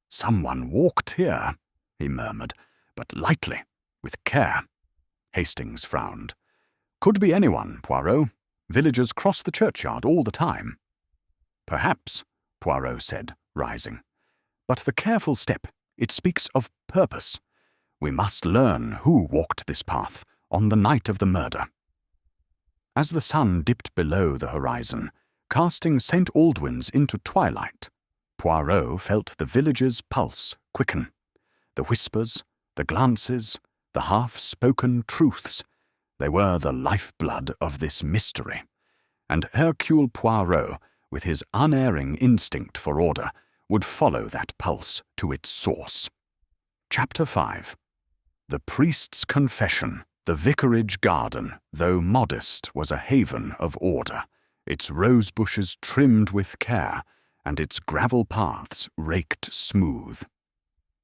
"Someone walked here," he murmured, "but lightly, with care." Hastings frowned. "Could be anyone, Poirot. Villagers cross the churchyard all the time." "Perhaps," Poirot said, rising. "But the careful step, it speaks of purpose. We must learn who walked this path on the night of the murder." As the sun dipped below the horizon, casting St. Aldwyn's into twilight, Poirot felt the villagers' pulse quicken. The whispers, the glances, the half-spoken truths, they were the lifeblood of this mystery, and Hercule Poirot, with his unerring instinct for order, would follow that pulse to its source. Chapter 5. The priest's confession. The vicarage garden, though modest, was a haven of order, its rose bushes trimmed with care, and its gravel paths raked smooth.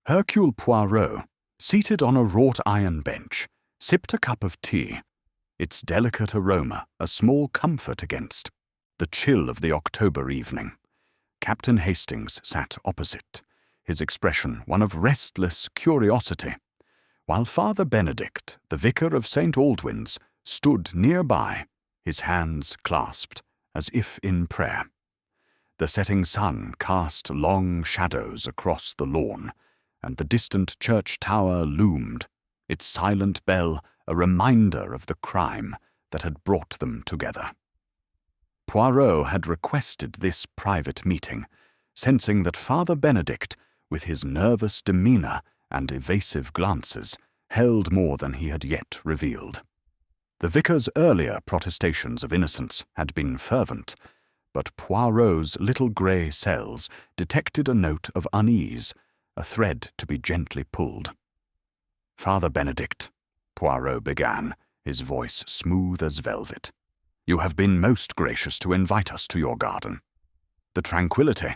Hercule Poirot, seated on a wrought-iron bench, sipped a cup of tea, its delicate aroma a small comfort against the chill of the October evening. Captain Hastings sat opposite, his expression one of restless curiosity, while Father Benedict, the vicar of St. Aldwyn's, stood nearby, his hands clasped, as if in prayer. The setting sun cast long shadows across the lawn, and the distant church tower loomed, its silent bell a reminder of the crime that had brought them together. Poirot had requested this private meeting, sensing that Father Benedict, with his nervous demeanour and evasive glances, held more than he had yet revealed. The vicar's earlier protestations of innocence had been fervent, but Poirot's little grey cells detected a note of unease, a thread to be gently pulled. "Father Benedict," Poirot began, his voice smooth as velvet, "you have been most gracious to invite us to your garden. The tranquility,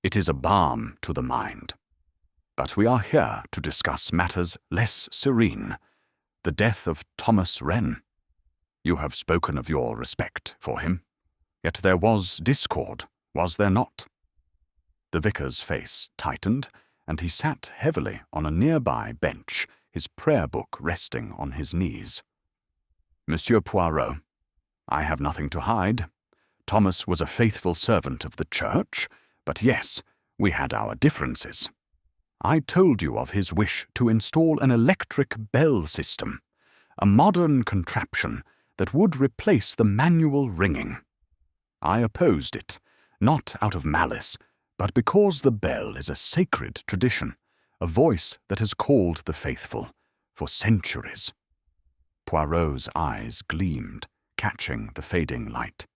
it is a balm to the mind. But we are here to discuss matters less serene, the death of Thomas Wren. You have spoken of your respect for him, yet there was discord, was there not?" The vicar's face tightened, and he sat heavily on a nearby bench, his prayer book resting on his knees. "Monsieur Poirot, I have nothing to hide. Thomas was a faithful servant of the church, but yes, we had our differences. I told you of his wish to install an electric bell system, a modern contraption that would replace the manual ringing. I opposed it, not out of malice, but because the bell is a sacred tradition, a voice that has called the faithful for centuries." Poirot's eyes gleamed, catching the fading light.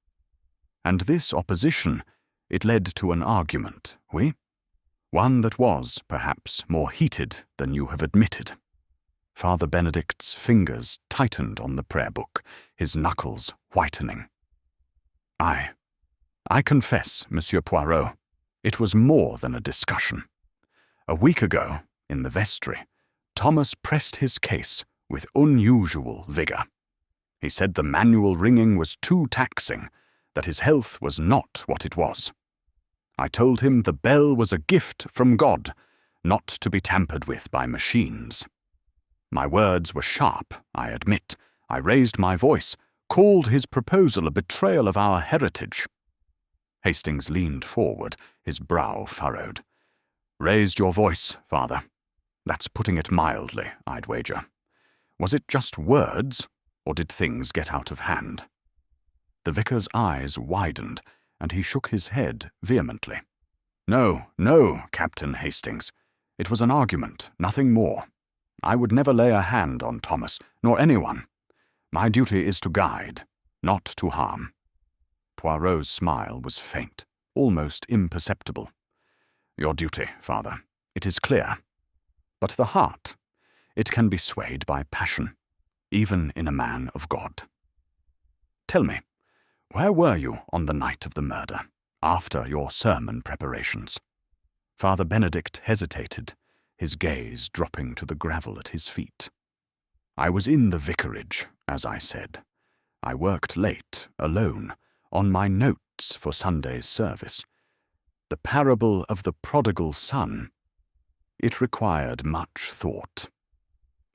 "And this opposition, it led to an argument, oui? One that was, perhaps, more heated than you have admitted." Father Benedict's fingers tightened on the prayer book, his knuckles whitening. I confess, Monsieur Poirot, it was more than a discussion. A week ago, in the vestry, Thomas pressed his case with unusual vigour. He said the manual ringing was too taxing, that his health was not what it was. I told him the bell was a gift from God, not to be tampered with by machines. My words were sharp, I admit. I raised my voice, called his proposal a betrayal of our heritage. Hastings leaned forward, his brow furrowed. "Raised your voice, Father. That's putting it mildly, I'd wager. Was it just words, or did things get out of hand?" The vicar's eyes widened, and he shook his head vehemently. No, Captain Hastings. It was an argument, nothing more. I would never lay a hand on Thomas, nor anyone. My duty is to guide, not to harm." Poirot's smile was faint, almost imperceptible. "Your duty, Father, it is clear. But the heart, it can be swayed by passion, even in a man of God. Tell me, Where were you on the night of the murder, after your sermon preparations?" Father Benedict hesitated, his gaze dropping to the gravel at his feet. "I was in the vicarage, as I said. I worked late, alone, on my notes for Sunday's service. The parable of the prodigal son. It required much thought.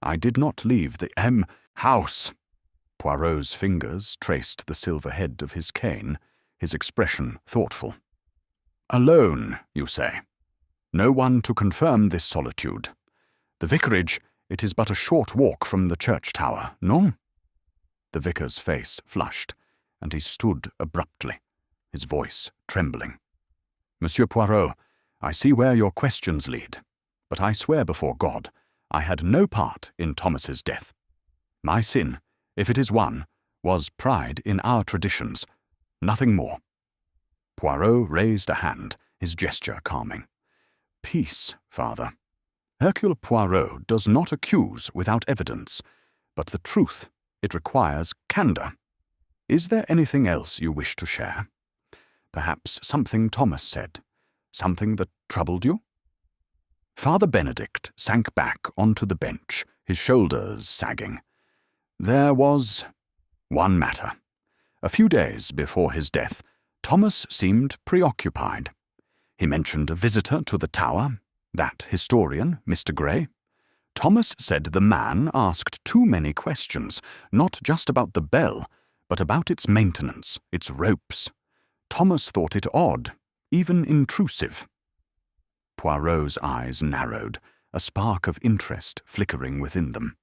I did not leave the house." Poirot's fingers traced the silver head of his cane, his expression thoughtful. "Alone, you say? No one to confirm this solitude. The vicarage, it is but a short walk from the church tower, no?" The vicar's face flushed, and he stood abruptly, his voice trembling. "Monsieur Poirot, I see where your questions lead, but I swear before God, I had no part in Thomas's death. My sin, if it is one, was pride in our traditions, nothing more." Poirot raised a hand, his gesture calming. "Peace, Father. Hercule Poirot does not accuse without evidence, but the truth, it requires candor. Is there anything else you wish to share? Perhaps something Thomas said, something that troubled you?" Father Benedict sank back onto the bench, his shoulders sagging. "There was one matter. A few days before his death, Thomas seemed preoccupied. He mentioned a visitor to the tower, that historian, Mr. Gray. Thomas said the man asked too many questions, not just about the bell, but about its maintenance, its ropes. Thomas thought it odd, even intrusive." Poirot's eyes narrowed, a spark of interest flickering within them.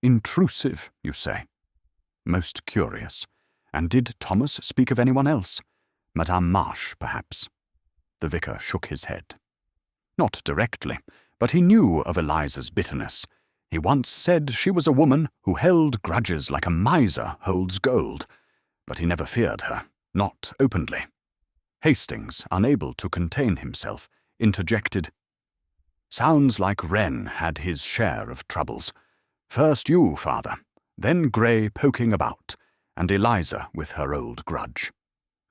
"Intrusive, you say? Most curious. And did Thomas speak of anyone else? Madame Marche, perhaps?" The vicar shook his head. "Not directly, but he knew of Eliza's bitterness. He once said she was a woman who held grudges like a miser holds gold, but he never feared her, not openly." Hastings, unable to contain himself, interjected, "Sounds like Wren had his share of troubles. First you, Father, then Gray poking about, and Eliza with her old grudge.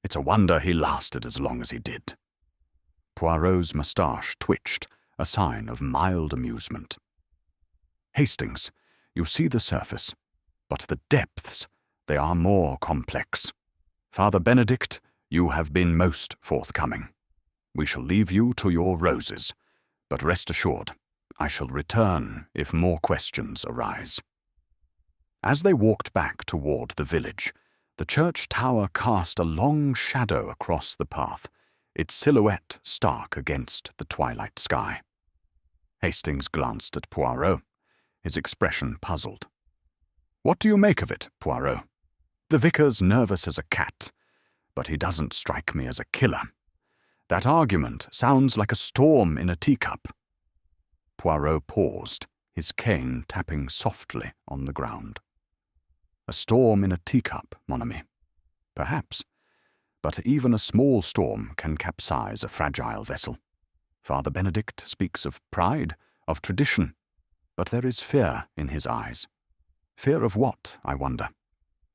It's a wonder he lasted as long as he did." Poirot's moustache twitched, a sign of mild amusement. "Hastings, you see the surface, but the depths, they are more complex. Father Benedict, you have been most forthcoming. We shall leave you to your roses, but rest assured, I shall return if more questions arise." As they walked back toward the village, the church tower cast a long shadow across the path, its silhouette stark against the twilight sky. Hastings glanced at Poirot, his expression puzzled. "What do you make of it, Poirot? The vicar's nervous as a cat, but he doesn't strike me as a killer. That argument sounds like a storm in a teacup." Poirot paused, his cane tapping softly on the ground. "A storm in a teacup, mon ami. Perhaps. But even a small storm can capsize a fragile vessel. Father Benedict speaks of pride, of tradition, but there is fear in his eyes. Fear of what, I wonder?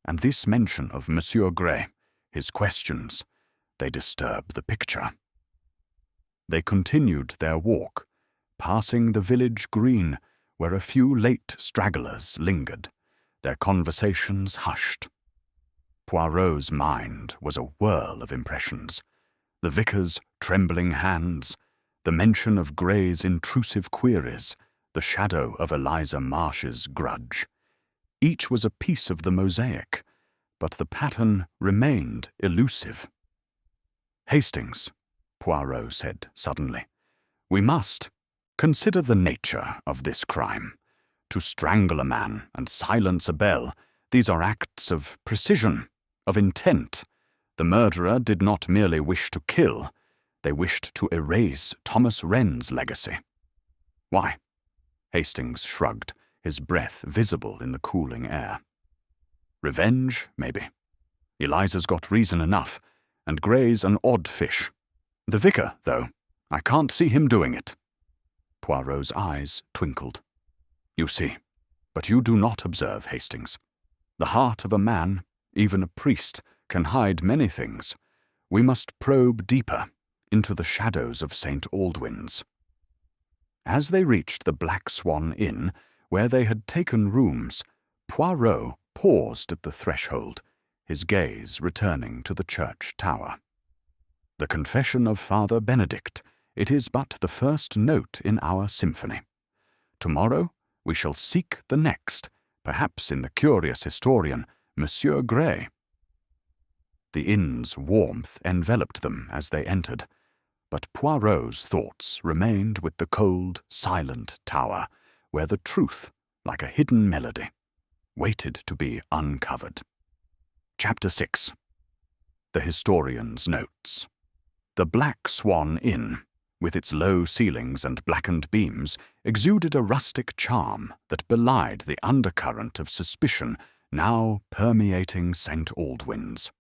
And this mention of Monsieur Gray, his questions, they disturb the picture." They continued their walk, passing the village green, where a few late stragglers lingered, their conversations hushed. Poirot's mind was a whirl of impressions. The vicar's trembling hands, the mention of Gray's intrusive queries, the shadow of Eliza Marsh's grudge. Each was a piece of the mosaic, but the pattern remained elusive. "Hastings," Poirot said suddenly, "we must consider the nature of this crime. To strangle a man and silence a bell, these are acts of precision, of intent. The murderer did not merely wish to kill, they wished to erase Thomas Wren's legacy." "Why?" Hastings shrugged, his breath visible in the cooling air. "Revenge, maybe. Eliza's got reason enough, and Gray's an odd fish. The vicar, though, I can't see him doing it." Poirot's eyes twinkled. "You see, but you do not observe, Hastings. The heart of a man, even a priest, can hide many things. We must probe deeper into the shadows of St. Aldwyn's. As they reached the Black Swan Inn, where they had taken rooms, Poirot paused at the threshold, his gaze returning to the church tower. The confession of Father Benedict, it is but the first note in our symphony. Tomorrow we shall seek the next, perhaps in the curious historian, Monsieur Gray. The inn's warmth enveloped them as they entered, but Poirot's thoughts remained with the cold, silent tower, where the truth, like a hidden melody, waited to be uncovered. Chapter 6. The Historian's Notes. The Black Swan Inn, with its low ceilings and blackened beams, exuded a rustic charm that belied the undercurrent of suspicion now permeating St. Aldwyn's.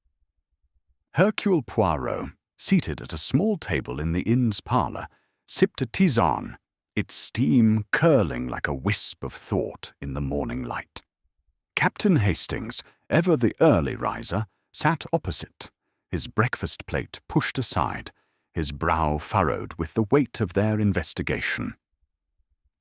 Hercule Poirot, seated at a small table in the inn's parlour, sipped a tisane, its steam curling like a wisp of thought in the morning light. Captain Hastings, ever the early riser, sat opposite, his breakfast plate pushed aside, his brow furrowed with the weight of their investigation.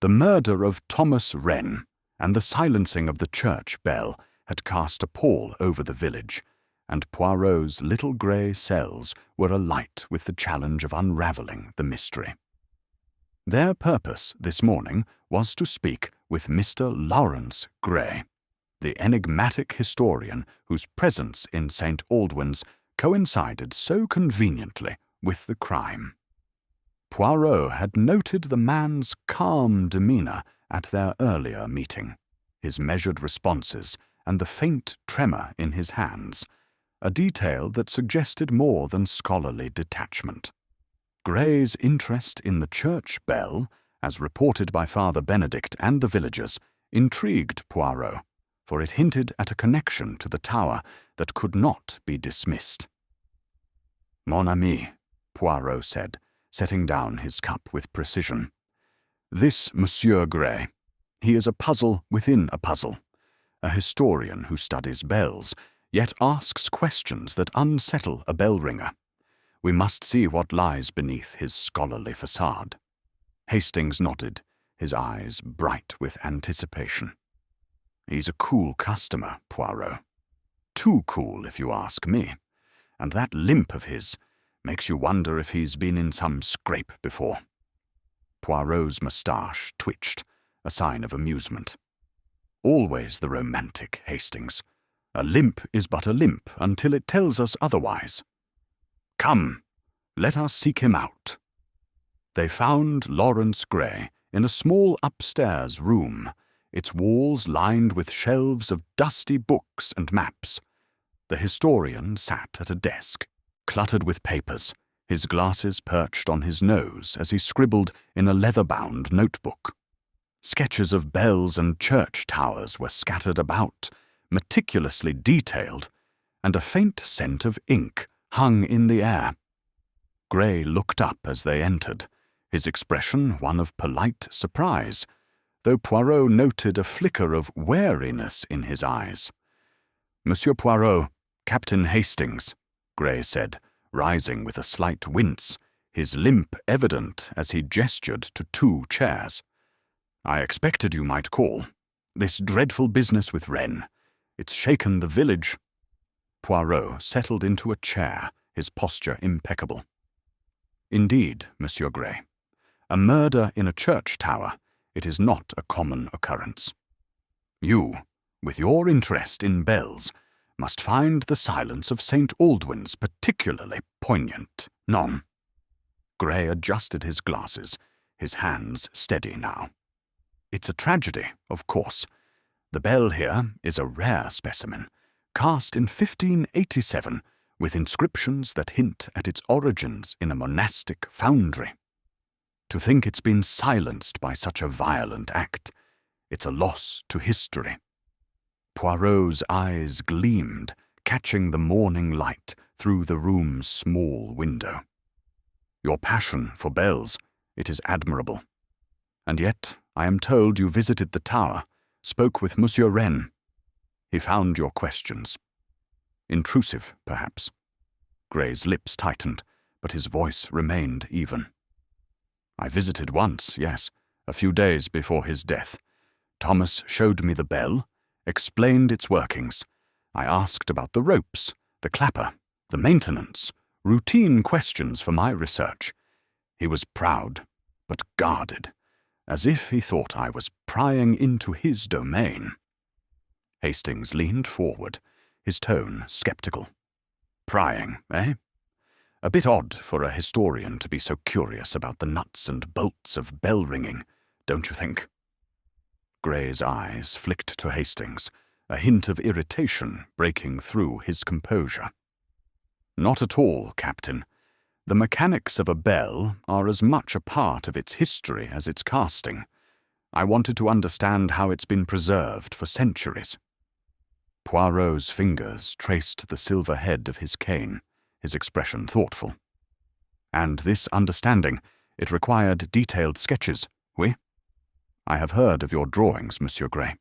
The murder of Thomas Wren and the silencing of the church bell had cast a pall over the village, and Poirot's little grey cells were alight with the challenge of unravelling the mystery. Their purpose this morning was to speak with Mr. Lawrence Gray, the enigmatic historian whose presence in St. Aldwyn's coincided so conveniently with the crime. Poirot had noted the man's calm demeanour at their earlier meeting, his measured responses and the faint tremor in his hands, a detail that suggested more than scholarly detachment. Gray's interest in the church bell, as reported by Father Benedict and the villagers, intrigued Poirot, for it hinted at a connection to the tower that could not be dismissed. "Mon ami," Poirot said, setting down his cup with precision. "This Monsieur Gray, he is a puzzle within a puzzle, a historian who studies bells, yet asks questions that unsettle a bell-ringer. We must see what lies beneath his scholarly facade." Hastings nodded, his eyes bright with anticipation. "He's a cool customer, Poirot. Too cool, if you ask me. And that limp of his makes you wonder if he's been in some scrape before." Poirot's moustache twitched, a sign of amusement. "Always the romantic, Hastings. A limp is but a limp until it tells us otherwise. Come, let us seek him out." They found Lawrence Gray in a small upstairs room, its walls lined with shelves of dusty books and maps. The historian sat at a desk, cluttered with papers, his glasses perched on his nose as he scribbled in a leather-bound notebook. Sketches of bells and church towers were scattered about, meticulously detailed, and a faint scent of ink hung in the air. Gray looked up as they entered, his expression one of polite surprise, though Poirot noted a flicker of wariness in his eyes. "Monsieur Poirot, Captain Hastings," Gray said, rising with a slight wince, his limp evident as he gestured to 2 chairs. "I expected you might call. This dreadful business with Wren. It's shaken the village." Poirot settled into a chair, his posture impeccable. "Indeed, Monsieur Gray. A murder in a church tower, it is not a common occurrence. You, with your interest in bells, must find the silence of St. Aldwyn's particularly poignant, non?" Gray adjusted his glasses, his hands steady now. "It's a tragedy, of course. The bell here is a rare specimen, cast in 1587, with inscriptions that hint at its origins in a monastic foundry. To think it's been silenced by such a violent act, it's a loss to history." Poirot's eyes gleamed, catching the morning light through the room's small window. "Your passion for bells, it is admirable. And yet I am told you visited the tower, spoke with Monsieur Wren. He found your questions." Intrusive, perhaps. Gray's lips tightened, but his voice remained even. I visited once, yes, a few days before his death. Thomas showed me the bell, explained its workings. I asked about the ropes, the clapper, the maintenance, routine questions for my research. He was proud, but guarded, as if he thought I was prying into his domain. Hastings leaned forward, his tone skeptical. Prying, eh? A bit odd for a historian to be so curious about the nuts and bolts of bell ringing, don't you think? Gray's eyes flicked to Hastings, a hint of irritation breaking through his composure. Not at all, Captain. The mechanics of a bell are as much a part of its history as its casting. I wanted to understand how it's been preserved for centuries. Poirot's fingers traced the silver head of his cane, his expression thoughtful. And this understanding, it required detailed sketches, oui? I have heard of your drawings, Monsieur Gray.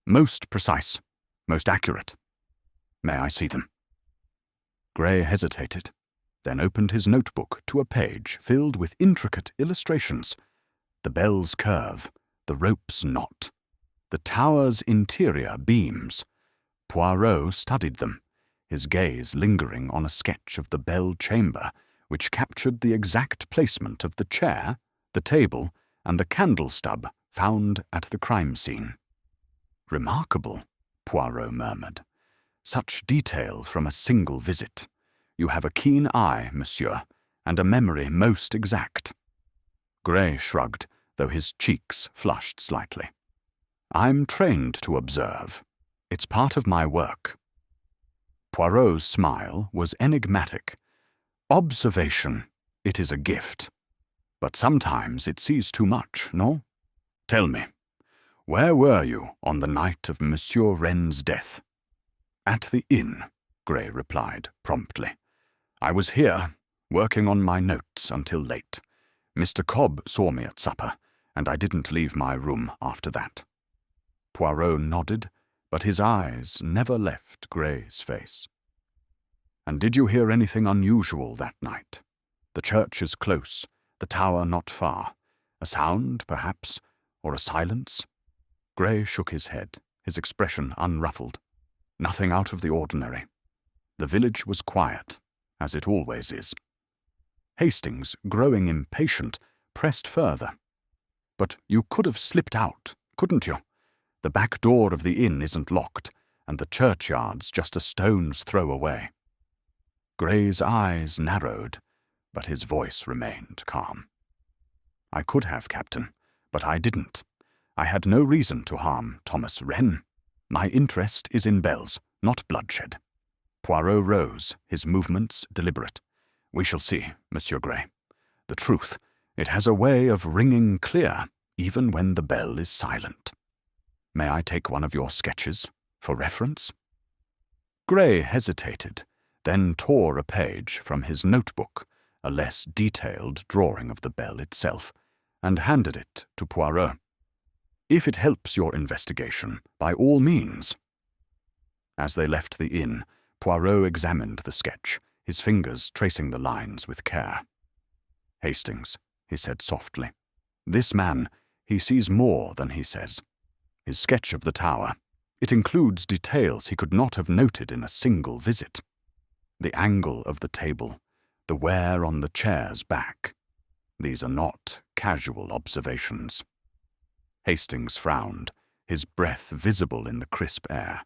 Most precise, most accurate. May I see them? Gray hesitated, then opened his notebook to a page filled with intricate illustrations. The bell's curve, the rope's knot, the tower's interior beams. Poirot studied them, his gaze lingering on a sketch of the bell chamber, which captured the exact placement of the chair, the table, and the candle stub found at the crime scene. Remarkable, Poirot murmured. Such detail from a single visit. You have a keen eye, monsieur, and a memory most exact. Gray shrugged, though his cheeks flushed slightly. I'm trained to observe. It's part of my work. Poirot's smile was enigmatic. Observation, it is a gift. But sometimes it sees too much, no? Tell me, where were you on the night of Monsieur Wren's death? At the inn, Gray replied promptly. I was here, working on my notes until late. Mr. Cobb saw me at supper, and I didn't leave my room after that. Poirot nodded, but his eyes never left Gray's face. And did you hear anything unusual that night? The church is close, the tower not far. A sound, perhaps, or a silence? Gray shook his head, his expression unruffled. Nothing out of the ordinary. The village was quiet, as it always is. Hastings, growing impatient, pressed further. But you could have slipped out, couldn't you? The back door of the inn isn't locked, and the churchyard's just a stone's throw away. Gray's eyes narrowed, but his voice remained calm. I could have, Captain, but I didn't. I had no reason to harm Thomas Wren. My interest is in bells, not bloodshed. Poirot rose, his movements deliberate. We shall see, Monsieur Gray. The truth, it has a way of ringing clear, even when the bell is silent. May I take one of your sketches, for reference? Gray hesitated, then tore a page from his notebook, a less detailed drawing of the bell itself, and handed it to Poirot. If it helps your investigation, by all means. As they left the inn, Poirot examined the sketch, his fingers tracing the lines with care. Hastings, he said softly, this man, he sees more than he says. His sketch of the tower, it includes details he could not have noted in a single visit. The angle of the table, the wear on the chair's back. These are not casual observations. Hastings frowned, his breath visible in the crisp air.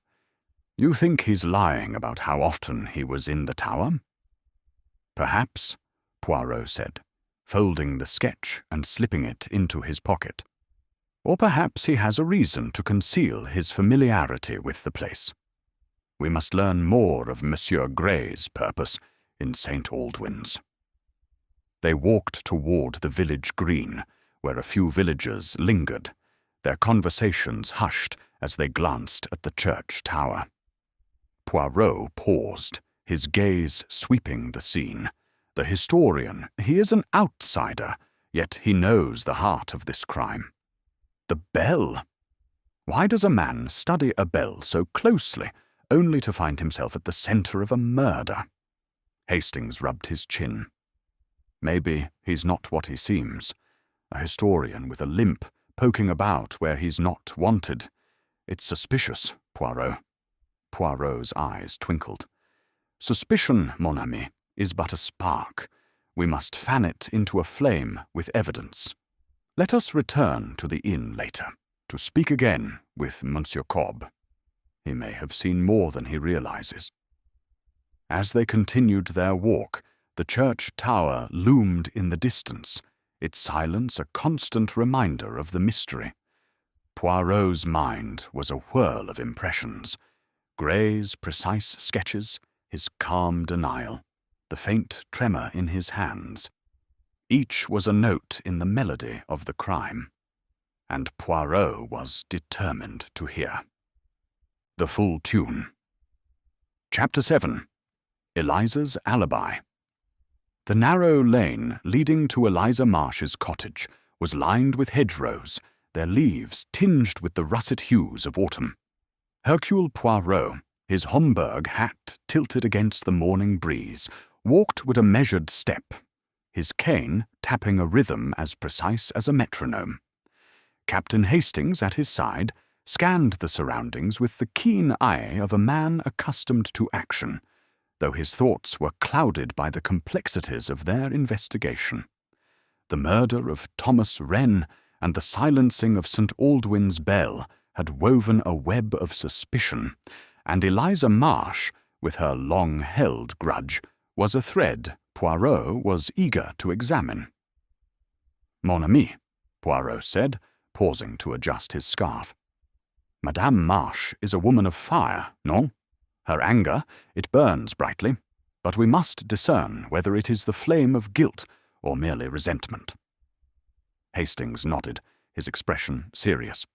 You think he's lying about how often he was in the tower? Perhaps, Poirot said, folding the sketch and slipping it into his pocket. Or perhaps he has a reason to conceal his familiarity with the place. We must learn more of Monsieur Gray's purpose in St. Aldwyn's. They walked toward the village green, where a few villagers lingered, their conversations hushed as they glanced at the church tower. Poirot paused, his gaze sweeping the scene. The historian, he is an outsider, yet he knows the heart of this crime. The bell. Why does a man study a bell so closely, only to find himself at the center of a murder. Hastings rubbed his chin. Maybe he's not what he seems. A historian with a limp, poking about where he's not wanted. It's suspicious, Poirot. Poirot's eyes twinkled. Suspicion, mon ami, is but a spark. We must fan it into a flame with evidence. Let us return to the inn later, to speak again with Monsieur Cobb. He may have seen more than he realizes. As they continued their walk, the church tower loomed in the distance, its silence a constant reminder of the mystery. Poirot's mind was a whirl of impressions. Gray's precise sketches, his calm denial, the faint tremor in his hands. Each was a note in the melody of the crime, and Poirot was determined to hear the full tune. Chapter 7. Eliza's Alibi. The narrow lane leading to Eliza Marsh's cottage was lined with hedgerows, their leaves tinged with the russet hues of autumn. Hercule Poirot, his Homburg hat tilted against the morning breeze, walked with a measured step, his cane tapping a rhythm as precise as a metronome. Captain Hastings, at his side, scanned the surroundings with the keen eye of a man accustomed to action, though his thoughts were clouded by the complexities of their investigation. The murder of Thomas Wren and the silencing of St. Aldwyn's bell had woven a web of suspicion, and Eliza Marsh, with her long-held grudge, was a thread Poirot was eager to examine. "Mon ami," Poirot said, pausing to adjust his scarf. "Madame Marsh is a woman of fire, non? Her anger, it burns brightly, but we must discern whether it is the flame of guilt or merely resentment." Hastings nodded, his expression serious.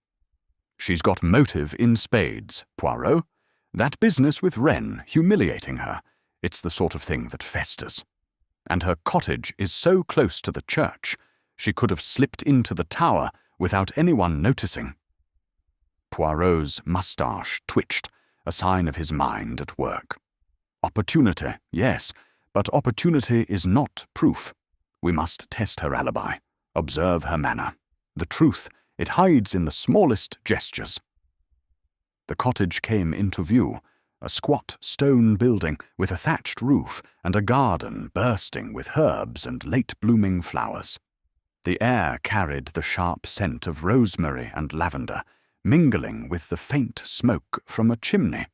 "She's got motive in spades, Poirot. That business with Wren humiliating her, it's the sort of thing that festers. And her cottage is so close to the church, she could have slipped into the tower without anyone noticing." Poirot's moustache twitched, a sign of his mind at work. "Opportunity, yes, but opportunity is not proof. We must test her alibi, observe her manner. The truth, it hides in the smallest gestures." The cottage came into view, a squat stone building with a thatched roof and a garden bursting with herbs and late-blooming flowers. The air carried the sharp scent of rosemary and lavender, mingling with the faint smoke from a chimney.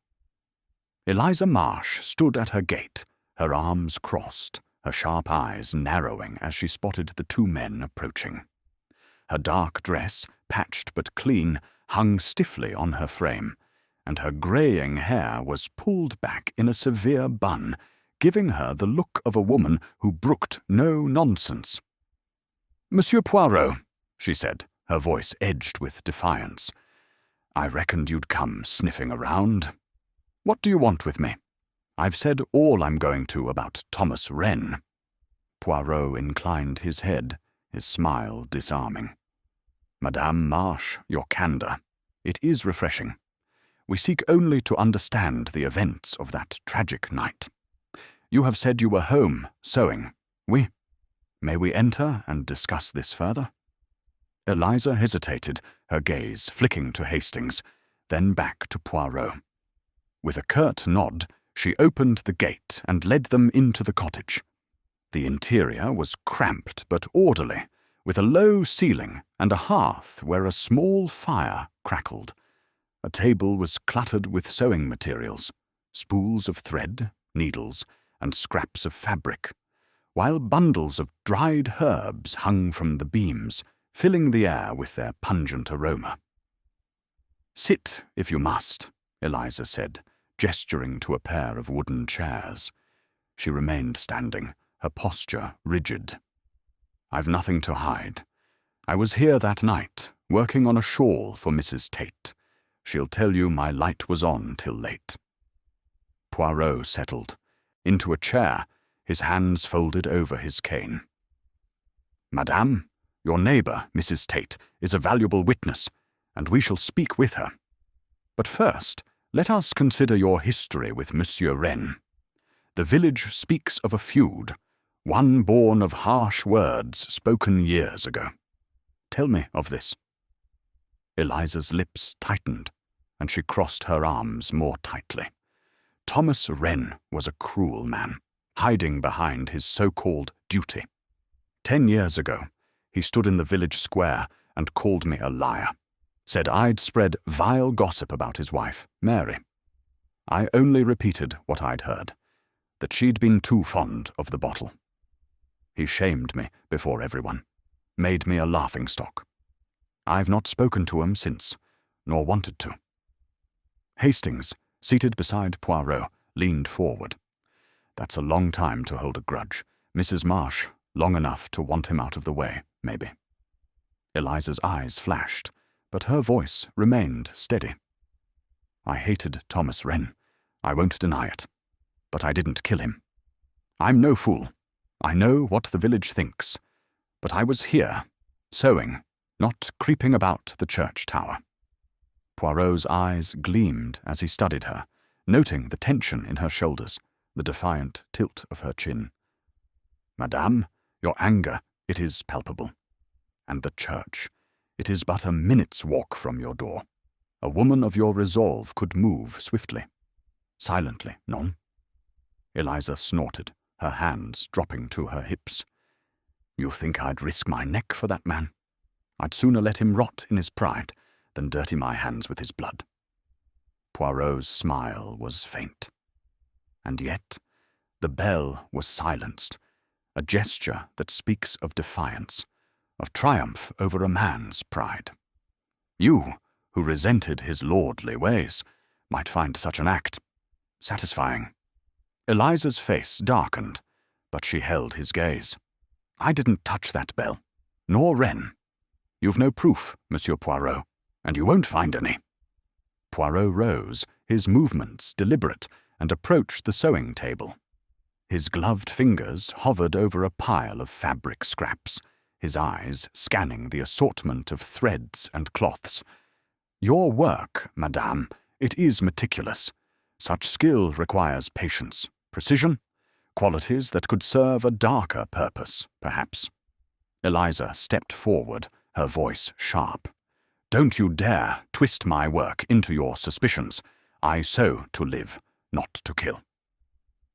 Eliza Marsh stood at her gate, her arms crossed, her sharp eyes narrowing as she spotted the two men approaching. Her dark dress, patched but clean, hung stiffly on her frame, and her greying hair was pulled back in a severe bun, giving her the look of a woman who brooked no nonsense. "Monsieur Poirot," she said, her voice edged with defiance, "I reckoned you'd come sniffing around. What do you want with me? I've said all I'm going to about Thomas Wren." Poirot inclined his head, his smile disarming. "Madame Marsh, your candour. It is refreshing. We seek only to understand the events of that tragic night. You have said you were home, sewing. May we enter and discuss this further?" Eliza hesitated, her gaze flicking to Hastings, then back to Poirot. With a curt nod, she opened the gate and led them into the cottage. The interior was cramped but orderly, with a low ceiling and a hearth where a small fire crackled. A table was cluttered with sewing materials, spools of thread, needles, and scraps of fabric, while bundles of dried herbs hung from the beams, filling the air with their pungent aroma. "Sit, if you must," Eliza said, gesturing to a pair of wooden chairs. She remained standing, her posture rigid. "I've nothing to hide. I was here that night, working on a shawl for Mrs. Tate. She'll tell you my light was on till late." Poirot settled into a chair, his hands folded over his cane. "Madame, your neighbour, Mrs. Tate, is a valuable witness, and we shall speak with her. But first, Let us consider your history with Monsieur Wren. The village speaks of a feud, one born of harsh words spoken years ago. Tell me of this." Eliza's lips tightened, and she crossed her arms more tightly. Thomas Wren was a cruel man, hiding behind his so-called duty. 10 years ago, he stood in the village square and called me a liar, said I'd spread vile gossip about his wife, Mary. I only repeated what I'd heard, that she'd been too fond of the bottle. He shamed me before everyone, made me a laughingstock. I've not spoken to him since, nor wanted to. Hastings, seated beside Poirot, leaned forward. That's a long time to hold a grudge. Mrs. Marsh, long enough to want him out of the way, maybe. Eliza's eyes flashed, but her voice remained steady. I hated Thomas Wren. I won't deny it. But I didn't kill him. I'm no fool. I know what the village thinks. But I was here, sewing, not creeping about the church tower. Poirot's eyes gleamed as he studied her, noting the tension in her shoulders, the defiant tilt of her chin. "Madame, your anger, it is palpable. And the church, it is but a minute's walk from your door. A woman of your resolve could move swiftly. Silently, non?" Eliza snorted, her hands dropping to her hips. "You think I'd risk my neck for that man? I'd sooner let him rot in his pride than dirty my hands with his blood." Poirot's smile was faint. And yet, the bell was silenced, a gesture that speaks of defiance, of triumph over a man's pride. You, who resented his lordly ways, might find such an act satisfying. Eliza's face darkened, but she held his gaze. "I didn't touch that bell, nor Wren. You've no proof, Monsieur Poirot, and you won't find any." Poirot rose, his movements deliberate, and approached the sewing table. His gloved fingers hovered over a pile of fabric scraps, his eyes scanning the assortment of threads and cloths. "Your work, madame, it is meticulous. Such skill requires patience, precision, qualities that could serve a darker purpose, perhaps." Eliza stepped forward, her voice sharp. "Don't you dare twist my work into your suspicions. I sew to live, not to kill."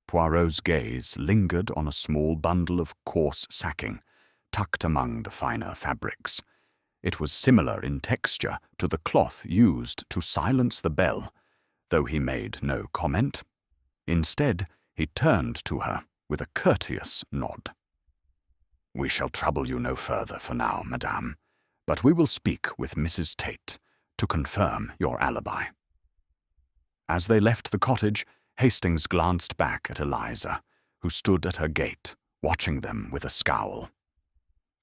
Poirot's gaze lingered on a small bundle of coarse sacking, tucked among the finer fabrics. It was similar in texture to the cloth used to silence the bell, though he made no comment. Instead, he turned to her with a courteous nod. "We shall trouble you no further for now, madame, but we will speak with Mrs. Tate to confirm your alibi." As they left the cottage, Hastings glanced back at Eliza, who stood at her gate, watching them with a scowl.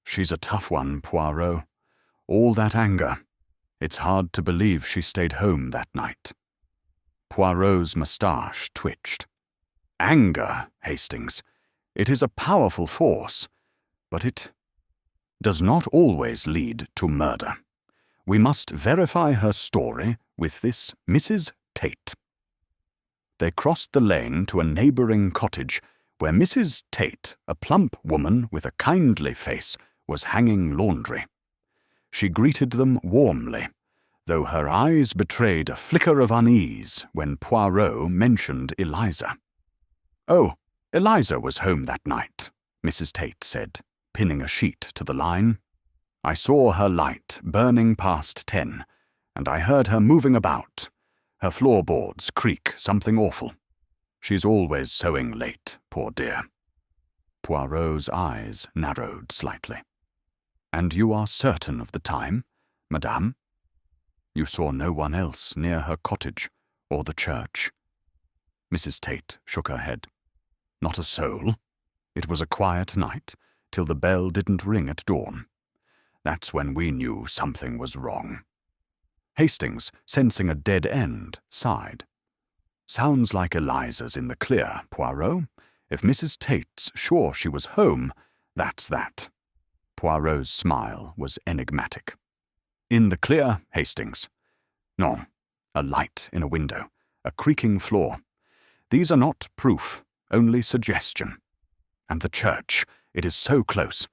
"She's a tough one, Poirot. All that anger. It's hard to believe she stayed home that night." Poirot's moustache twitched. "Anger, Hastings. It is a powerful force, but it does not always lead to murder. We must verify her story with this Mrs. Tate." They crossed the lane to a neighboring cottage where Mrs. Tate, a plump woman with a kindly face, was hanging laundry. She greeted them warmly, though her eyes betrayed a flicker of unease when Poirot mentioned Eliza. "Oh, Eliza was home that night," Mrs. Tate said, pinning a sheet to the line. "I saw her light burning past 10, and I heard her moving about. Her floorboards creak something awful. She's always sewing late, poor dear." Poirot's eyes narrowed slightly. "And you are certain of the time, madame? You saw no one else near her cottage or the church?" Mrs. Tate shook her head. "Not a soul. It was a quiet night, till the bell didn't ring at dawn. That's when we knew something was wrong." Hastings, sensing a dead end, sighed. "Sounds like Eliza's in the clear, Poirot. If Mrs. Tate's sure she was home, that's that." Poirot's smile was enigmatic. "In the clear, Hastings?" "No, a light in a window, a creaking floor. These are not proof, only suggestion. And the church, it is so close.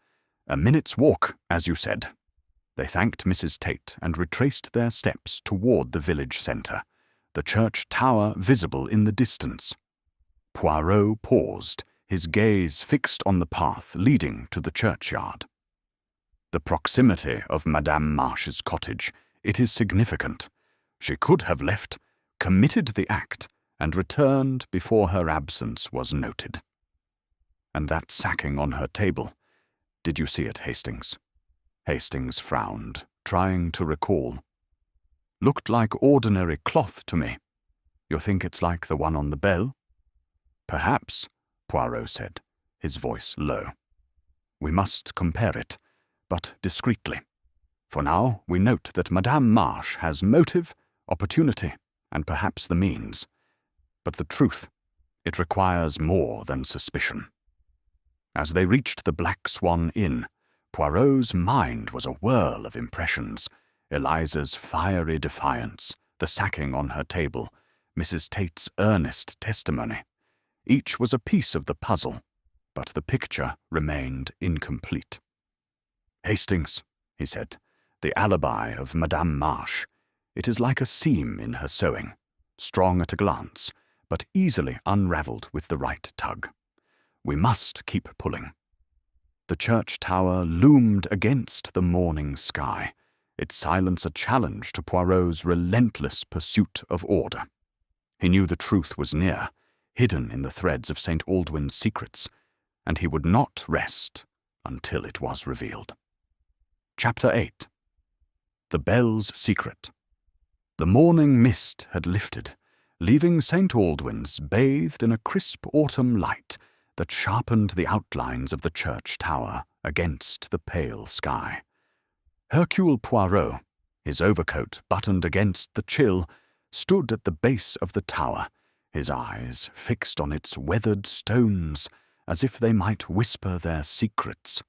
A minute's walk, as you said. They thanked Mrs. Tate and retraced their steps toward the village centre, the church tower visible in the distance. Poirot paused, his gaze fixed on the path leading to the churchyard. The proximity of Madame Marsh's cottage, it is significant. She could have left, committed the act, and returned before her absence was noted. And that sacking on her table, did you see it, Hastings? Hastings frowned, trying to recall. Looked like ordinary cloth to me. You think it's like the one on the bell? Perhaps, Poirot said, his voice low. We must compare it, but discreetly. For now, we note that Madame Marsh has motive, opportunity, and perhaps the means. But the truth, it requires more than suspicion. As they reached the Black Swan Inn, Poirot's mind was a whirl of impressions. Eliza's fiery defiance, the sacking on her table, Mrs. Tate's earnest testimony. Each was a piece of the puzzle, but the picture remained incomplete. Hastings, he said, the alibi of Madame Marsh. It is like a seam in her sewing, strong at a glance, but easily unravelled with the right tug. We must keep pulling. The church tower loomed against the morning sky, its silence a challenge to Poirot's relentless pursuit of order. He knew the truth was near, hidden in the threads of St. Aldwyn's secrets, and he would not rest until it was revealed. Chapter 8. The Bell's Secret. The morning mist had lifted, leaving St. Aldwyn's bathed in a crisp autumn light that sharpened the outlines of the church tower against the pale sky. Hercule Poirot, his overcoat buttoned against the chill, stood at the base of the tower, his eyes fixed on its weathered stones as if they might whisper their secrets.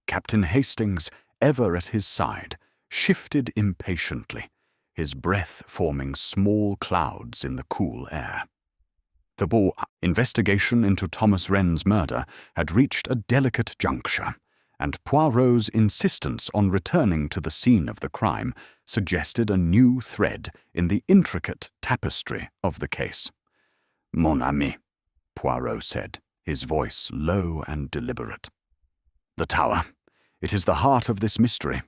Captain Hastings, ever at his side, shifted impatiently, his breath forming small clouds in the cool air. The investigation into Thomas Wren's murder had reached a delicate juncture, and Poirot's insistence on returning to the scene of the crime suggested a new thread in the intricate tapestry of the case. Mon ami, Poirot said, his voice low and deliberate. The tower, it is the heart of this mystery.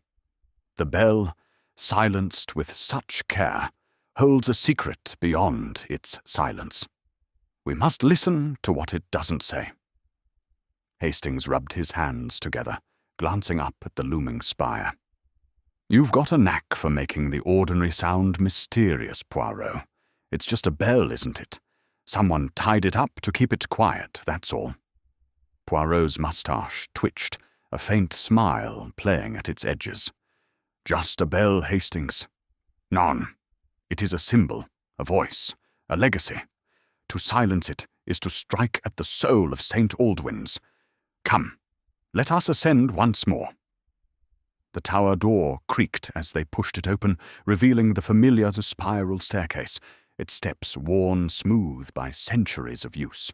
The bell, silenced with such care, holds a secret beyond its silence. We must listen to what it doesn't say. Hastings rubbed his hands together, glancing up at the looming spire. You've got a knack for making the ordinary sound mysterious, Poirot. It's just a bell, isn't it? Someone tied it up to keep it quiet, that's all. Poirot's moustache twitched, a faint smile playing at its edges. Just a bell, Hastings. None. It is a symbol, a voice, a legacy. To silence it is to strike at the soul of St. Aldwyn's. Come, let us ascend once more. The tower door creaked as they pushed it open, revealing the familiar spiral staircase, its steps worn smooth by centuries of use.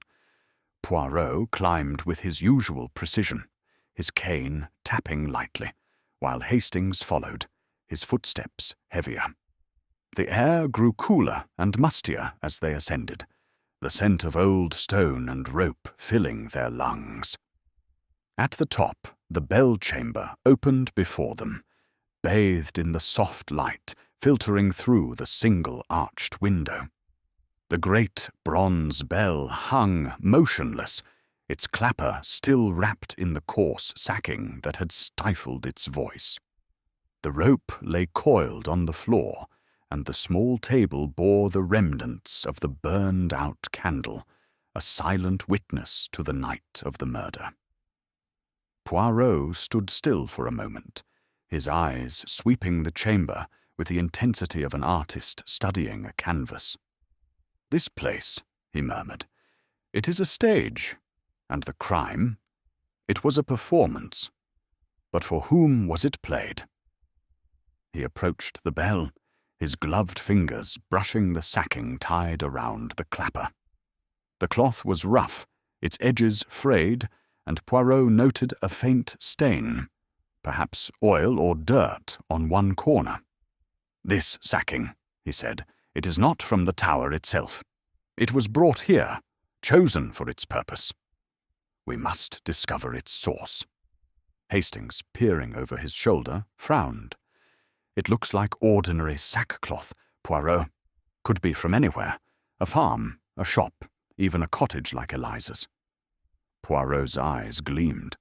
Poirot climbed with his usual precision, his cane tapping lightly, while Hastings followed, his footsteps heavier. The air grew cooler and mustier as they ascended, the scent of old stone and rope filling their lungs. At the top, the bell chamber opened before them, bathed in the soft light filtering through the single arched window. The great bronze bell hung motionless, its clapper still wrapped in the coarse sacking that had stifled its voice. The rope lay coiled on the floor, and the small table bore the remnants of the burned-out candle, a silent witness to the night of the murder. Poirot stood still for a moment, his eyes sweeping the chamber with the intensity of an artist studying a canvas. This place, he murmured, it is a stage, and the crime, it was a performance. But for whom was it played? He approached the bell, his gloved fingers brushing the sacking tied around the clapper. The cloth was rough, its edges frayed, and Poirot noted a faint stain, perhaps oil or dirt, on one corner. "This sacking," he said, "it is not from the tower itself. It was brought here, chosen for its purpose. We must discover its source." Hastings, peering over his shoulder, frowned. "It looks like ordinary sackcloth, Poirot. Could be from anywhere. A farm, a shop, even a cottage like Eliza's." Poirot's eyes gleamed.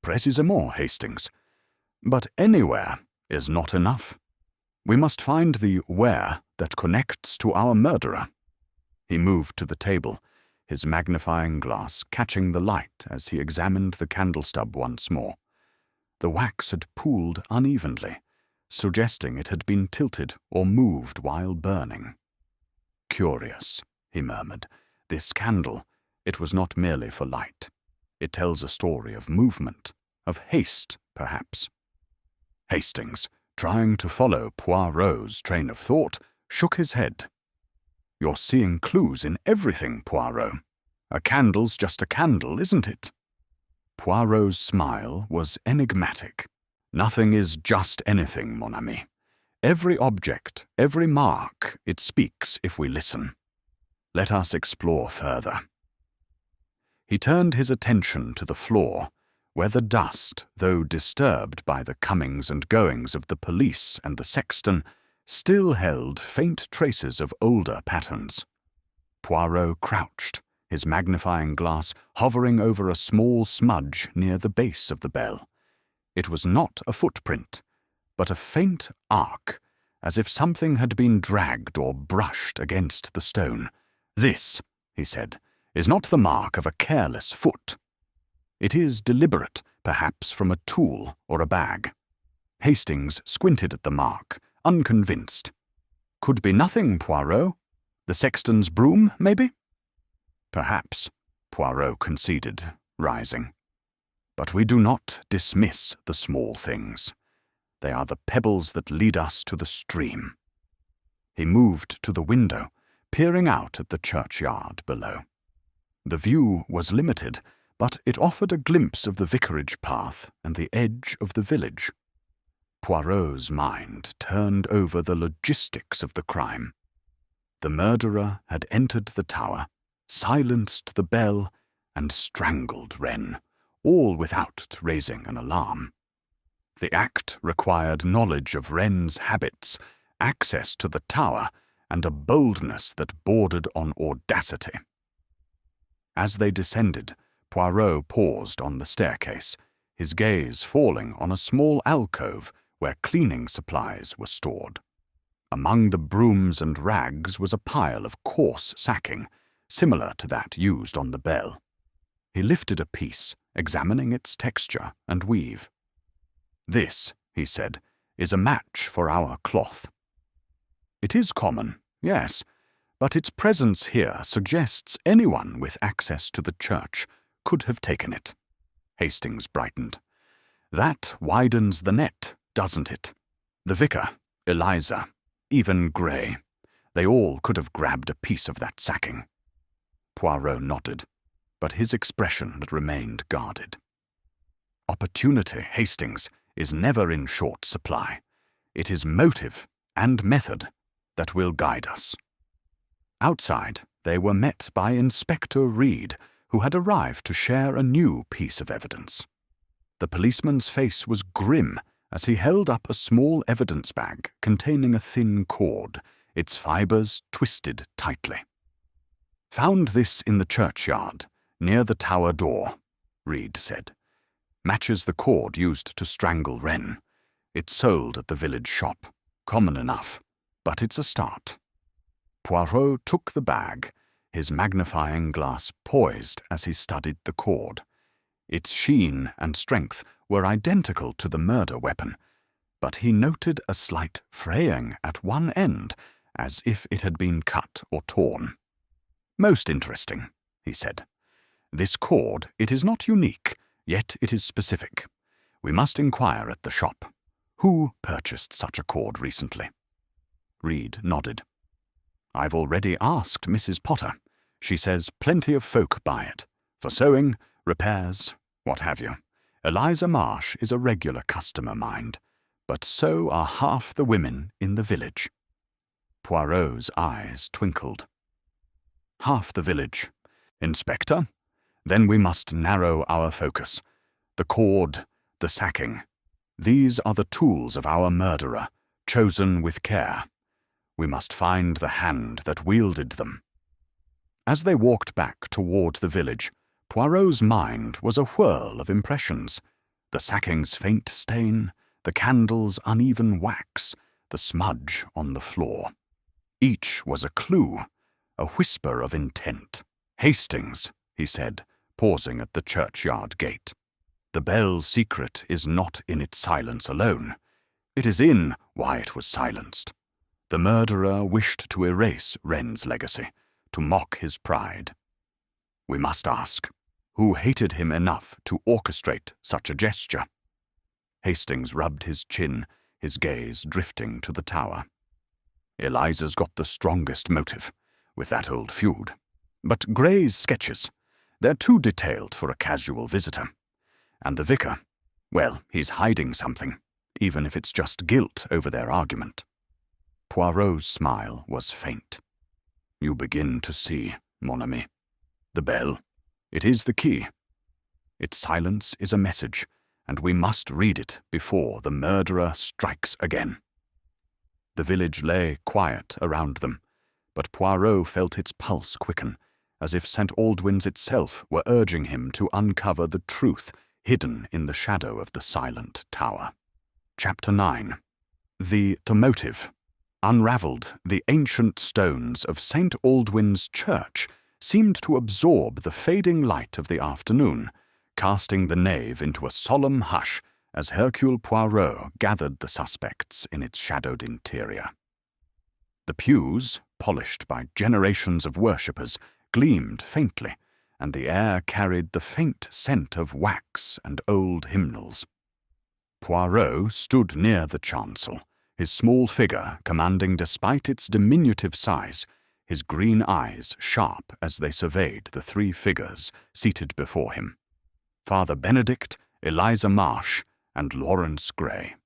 "Précisément, Hastings. But anywhere is not enough. We must find the where that connects to our murderer." He moved to the table, his magnifying glass catching the light as he examined the candle stub once more. The wax had pooled unevenly, suggesting it had been tilted or moved while burning. "Curious," he murmured. "This candle, it was not merely for light. It tells a story of movement, of haste, perhaps." Hastings, trying to follow Poirot's train of thought, shook his head. "You're seeing clues in everything, Poirot. A candle's just a candle, isn't it?" Poirot's smile was enigmatic. "Nothing is just anything, mon ami. Every object, every mark, it speaks if we listen. Let us explore further." He turned his attention to the floor, where the dust, though disturbed by the comings and goings of the police and the sexton, still held faint traces of older patterns. Poirot crouched, his magnifying glass hovering over a small smudge near the base of the bell. It was not a footprint, but a faint arc, as if something had been dragged or brushed against the stone. "This," he said, "is not the mark of a careless foot. It is deliberate, perhaps from a tool or a bag." Hastings squinted at the mark, unconvinced. "Could be nothing, Poirot. The sexton's broom, maybe?" "Perhaps," Poirot conceded, rising. "But we do not dismiss the small things. They are the pebbles that lead us to the stream." He moved to the window, peering out at the churchyard below. The view was limited, but it offered a glimpse of the vicarage path and the edge of the village. Poirot's mind turned over the logistics of the crime. The murderer had entered the tower, silenced the bell, and strangled Wren, all without raising an alarm. The act required knowledge of Wren's habits, access to the tower, and a boldness that bordered on audacity. As they descended, Poirot paused on the staircase, his gaze falling on a small alcove where cleaning supplies were stored. Among the brooms and rags was a pile of coarse sacking, similar to that used on the bell. He lifted a piece, examining its texture and weave. "This," he said, "is a match for our cloth." "It is common, yes, but its presence here suggests anyone with access to the church could have taken it." Hastings brightened. "That widens the net, doesn't it? The vicar, Eliza, even Gray, they all could have grabbed a piece of that sacking." Poirot nodded, but his expression had remained guarded. "Opportunity, Hastings, is never in short supply. It is motive and method that will guide us." Outside, they were met by Inspector Reed, who had arrived to share a new piece of evidence. The policeman's face was grim as he held up a small evidence bag containing a thin cord, its fibers twisted tightly. "Found this in the churchyard, near the tower door," Reed said. "Matches the cord used to strangle Wren. It's sold at the village shop. Common enough, but it's a start." Poirot took the bag, his magnifying glass poised as he studied the cord. Its sheen and strength were identical to the murder weapon, but he noted a slight fraying at one end, as if it had been cut or torn. "Most interesting," he said. "This cord, it is not unique, yet it is specific. We must inquire at the shop. Who purchased such a cord recently?" Reed nodded. "I've already asked Mrs. Potter. She says plenty of folk buy it. For sewing, repairs, what have you. Eliza Marsh is a regular customer, mind. But so are half the women in the village." Poirot's eyes twinkled. "Half the village. Inspector? Then we must narrow our focus. The cord, the sacking. These are the tools of our murderer, chosen with care. We must find the hand that wielded them." As they walked back toward the village, Poirot's mind was a whirl of impressions. The sacking's faint stain, the candle's uneven wax, the smudge on the floor. Each was a clue, a whisper of intent. "Hastings," he said, pausing at the churchyard gate. "The bell's secret is not in its silence alone. It is in why it was silenced. The murderer wished to erase Wren's legacy, to mock his pride. We must ask, who hated him enough to orchestrate such a gesture?" Hastings rubbed his chin, his gaze drifting to the tower. "Eliza's got the strongest motive, with that old feud. But Gray's sketches, they're too detailed for a casual visitor. And the vicar, well, he's hiding something, even if it's just guilt over their argument." Poirot's smile was faint. "You begin to see, mon ami. The bell, it is the key. Its silence is a message, and we must read it before the murderer strikes again." The village lay quiet around them, but Poirot felt its pulse quicken, as if St. Aldwyn's itself were urging him to uncover the truth hidden in the shadow of the silent tower. Chapter 9. The motive. Unravelled, the ancient stones of St. Aldwyn's church seemed to absorb the fading light of the afternoon, casting the nave into a solemn hush as Hercule Poirot gathered the suspects in its shadowed interior. The pews, polished by generations of worshippers, gleamed faintly, and the air carried the faint scent of wax and old hymnals. Poirot stood near the chancel, his small figure commanding despite its diminutive size, his green eyes sharp as they surveyed the three figures seated before him: Father Benedict, Eliza Marsh, and Lawrence Gray.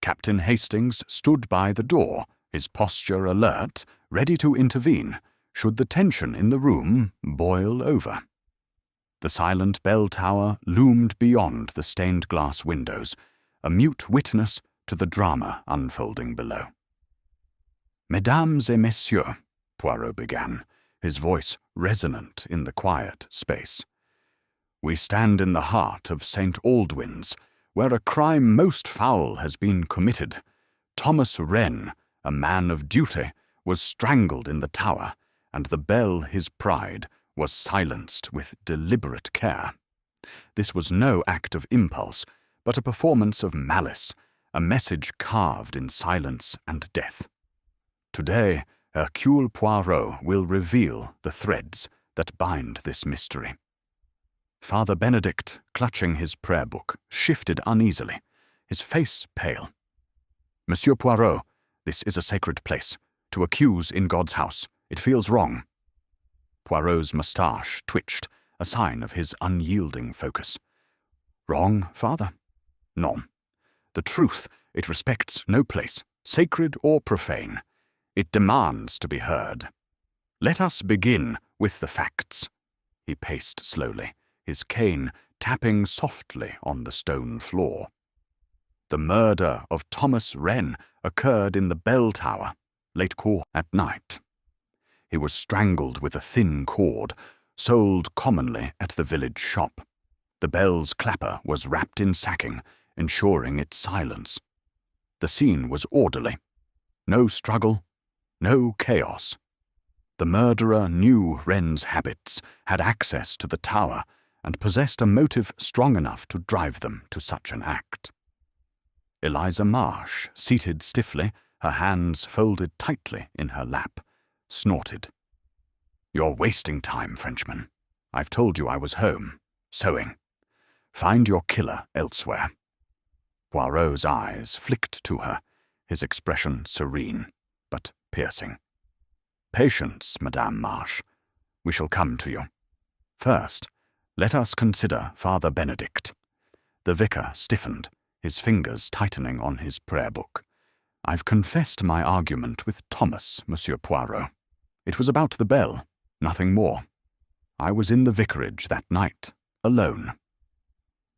Captain Hastings stood by the door, his posture alert, ready to intervene, should the tension in the room boil over. The silent bell tower loomed beyond the stained glass windows, a mute witness to the drama unfolding below. "Mesdames et messieurs," Poirot began, his voice resonant in the quiet space. "We stand in the heart of St. Aldwyn's, where a crime most foul has been committed. Thomas Wren, a man of duty, was strangled in the tower, and the bell, his pride, was silenced with deliberate care. This was no act of impulse, but a performance of malice, a message carved in silence and death. Today, Hercule Poirot will reveal the threads that bind this mystery." Father Benedict, clutching his prayer book, shifted uneasily, his face pale. "Monsieur Poirot, this is a sacred place. To accuse in God's house, it feels wrong." Poirot's moustache twitched, a sign of his unyielding focus. "Wrong, Father? No. The truth, it respects no place, sacred or profane. It demands to be heard. Let us begin with the facts." He paced slowly, his cane tapping softly on the stone floor. "The murder of Thomas Wren occurred in the bell tower, late at night. He was strangled with a thin cord, sold commonly at the village shop. The bell's clapper was wrapped in sacking, ensuring its silence. The scene was orderly. No struggle, no chaos. The murderer knew Wren's habits, had access to the tower, and possessed a motive strong enough to drive them to such an act." Eliza Marsh, seated stiffly, her hands folded tightly in her lap, snorted. "You're wasting time, Frenchman. I've told you I was home, sewing. Find your killer elsewhere." Poirot's eyes flicked to her, his expression serene. but piercing. "Patience, Madame Marsh. We shall come to you. First, let us consider Father Benedict." The vicar stiffened, his fingers tightening on his prayer book. "I've confessed my argument with Thomas, Monsieur Poirot. It was about the bell, nothing more. I was in the vicarage that night, alone."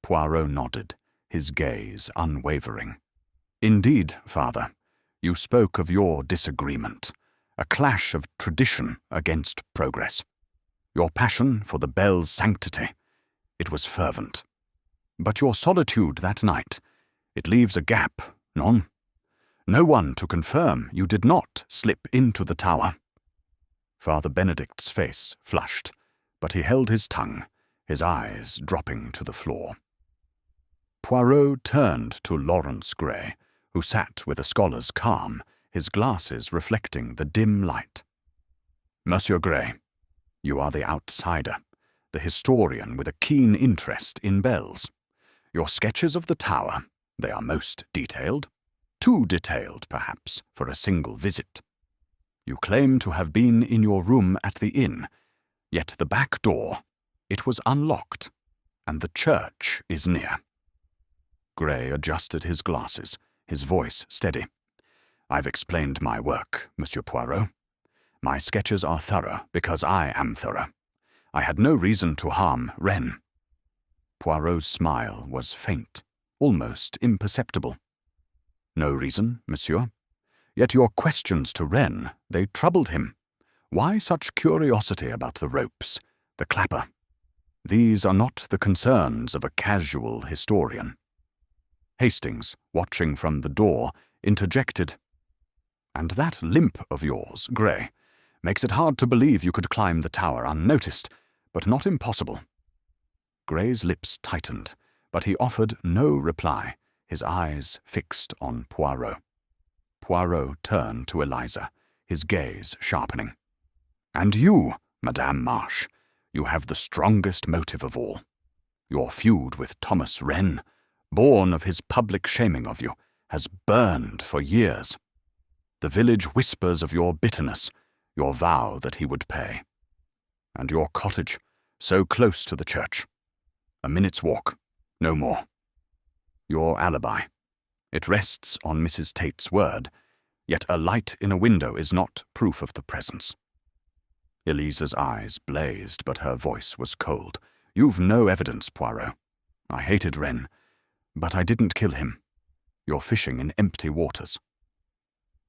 Poirot nodded, his gaze unwavering. "Indeed, Father, you spoke of your disagreement, a clash of tradition against progress. Your passion for the bell's sanctity, it was fervent. But your solitude that night, it leaves a gap, non? No one to confirm you did not slip into the tower." Father Benedict's face flushed, but he held his tongue, his eyes dropping to the floor. Poirot turned to Lawrence Gray, who sat with a scholar's calm, his glasses reflecting the dim light. "Monsieur Gray, you are the outsider, the historian with a keen interest in bells. Your sketches of the tower, they are most detailed, too detailed, perhaps, for a single visit. You claim to have been in your room at the inn, yet the back door, it was unlocked, and the church is near." Gray adjusted his glasses, his voice steady. "I've explained my work, Monsieur Poirot. My sketches are thorough because I am thorough. I had no reason to harm Rennes." Poirot's smile was faint, almost imperceptible. "No reason, monsieur? Yet your questions to Rennes, they troubled him. Why such curiosity about the ropes, the clapper? These are not the concerns of a casual historian." Hastings, watching from the door, interjected, "And that limp of yours, Gray, makes it hard to believe you could climb the tower unnoticed, but not impossible." Gray's lips tightened, but he offered no reply, his eyes fixed on Poirot. Poirot turned to Eliza, his gaze sharpening. "And you, Madame Marsh, you have the strongest motive of all. Your feud with Thomas Rennes, born of his public shaming of you, has burned for years. The village whispers of your bitterness, your vow that he would pay. And your cottage, so close to the church. A minute's walk, no more. Your alibi. It rests on Mrs. Tate's word, yet a light in a window is not proof of the presence." Eliza's eyes blazed, but her voice was cold. "You've no evidence, Poirot. I hated Rennes, but I didn't kill him. You're fishing in empty waters."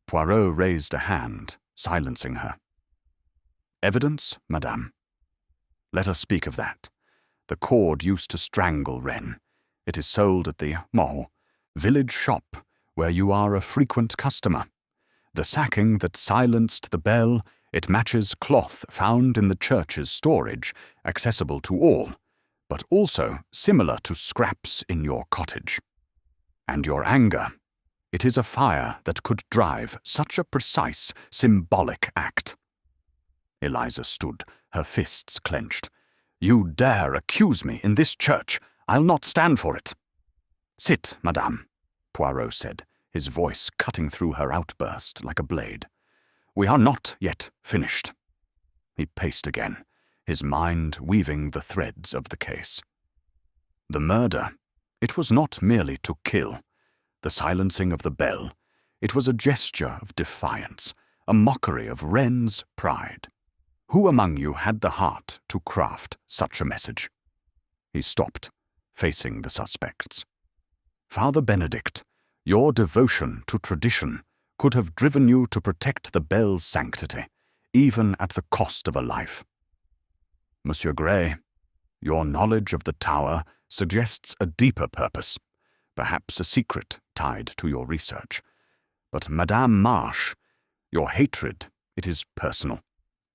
Poirot raised a hand, silencing her. "Evidence, madame? Let us speak of that. The cord used to strangle Rennes. It is sold at the village shop, where you are a frequent customer. The sacking that silenced the bell, it matches cloth found in the church's storage, accessible to all, but also similar to scraps in your cottage. And your anger, it is a fire that could drive such a precise, symbolic act." Eliza stood, her fists clenched. "You dare accuse me in this church. I'll not stand for it." "Sit, madame," Poirot said, his voice cutting through her outburst like a blade. "We are not yet finished." He paced again, his mind weaving the threads of the case. "The murder, it was not merely to kill. The silencing of the bell, it was a gesture of defiance, a mockery of Rennes' pride. Who among you had the heart to craft such a message?" He stopped, facing the suspects. "Father Benedict, your devotion to tradition could have driven you to protect the bell's sanctity, even at the cost of a life. Monsieur Gray, your knowledge of the tower suggests a deeper purpose, perhaps a secret tied to your research. But Madame Marsh, your hatred, it is personal,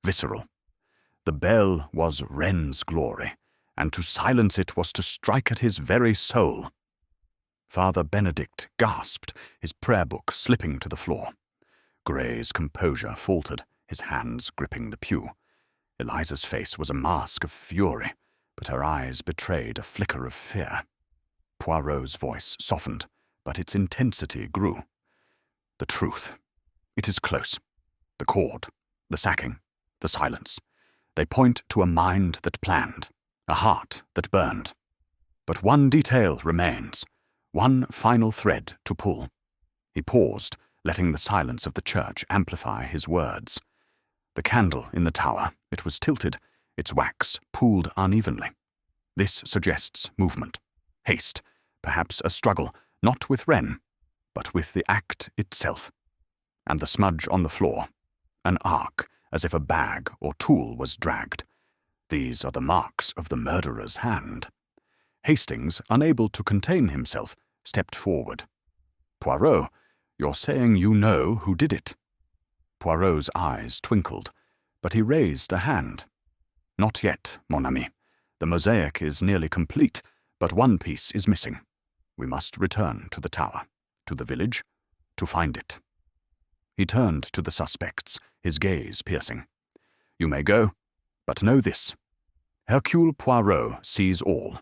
visceral. The bell was Rennes' glory, and to silence it was to strike at his very soul." Father Benedict gasped, his prayer book slipping to the floor. Gray's composure faltered, his hands gripping the pew. Eliza's face was a mask of fury, but her eyes betrayed a flicker of fear. Poirot's voice softened, but its intensity grew. "The truth. It is close. The cord, the sacking, the silence. They point to a mind that planned, a heart that burned. But one detail remains, one final thread to pull. He paused, letting the silence of the church amplify his words. The candle in the tower, it was tilted, its wax pooled unevenly. This suggests movement, haste, perhaps a struggle, not with Wren, but with the act itself. And the smudge on the floor, an arc, as if a bag or tool was dragged. These are the marks of the murderer's hand. Hastings, unable to contain himself, stepped forward. "Poirot, you're saying you know who did it?" Poirot's eyes twinkled, but he raised a hand. "Not yet, mon ami. The mosaic is nearly complete, but one piece is missing. We must return to the tower, to the village, to find it." He turned to the suspects, his gaze piercing. "You may go, but know this. Hercule Poirot sees all.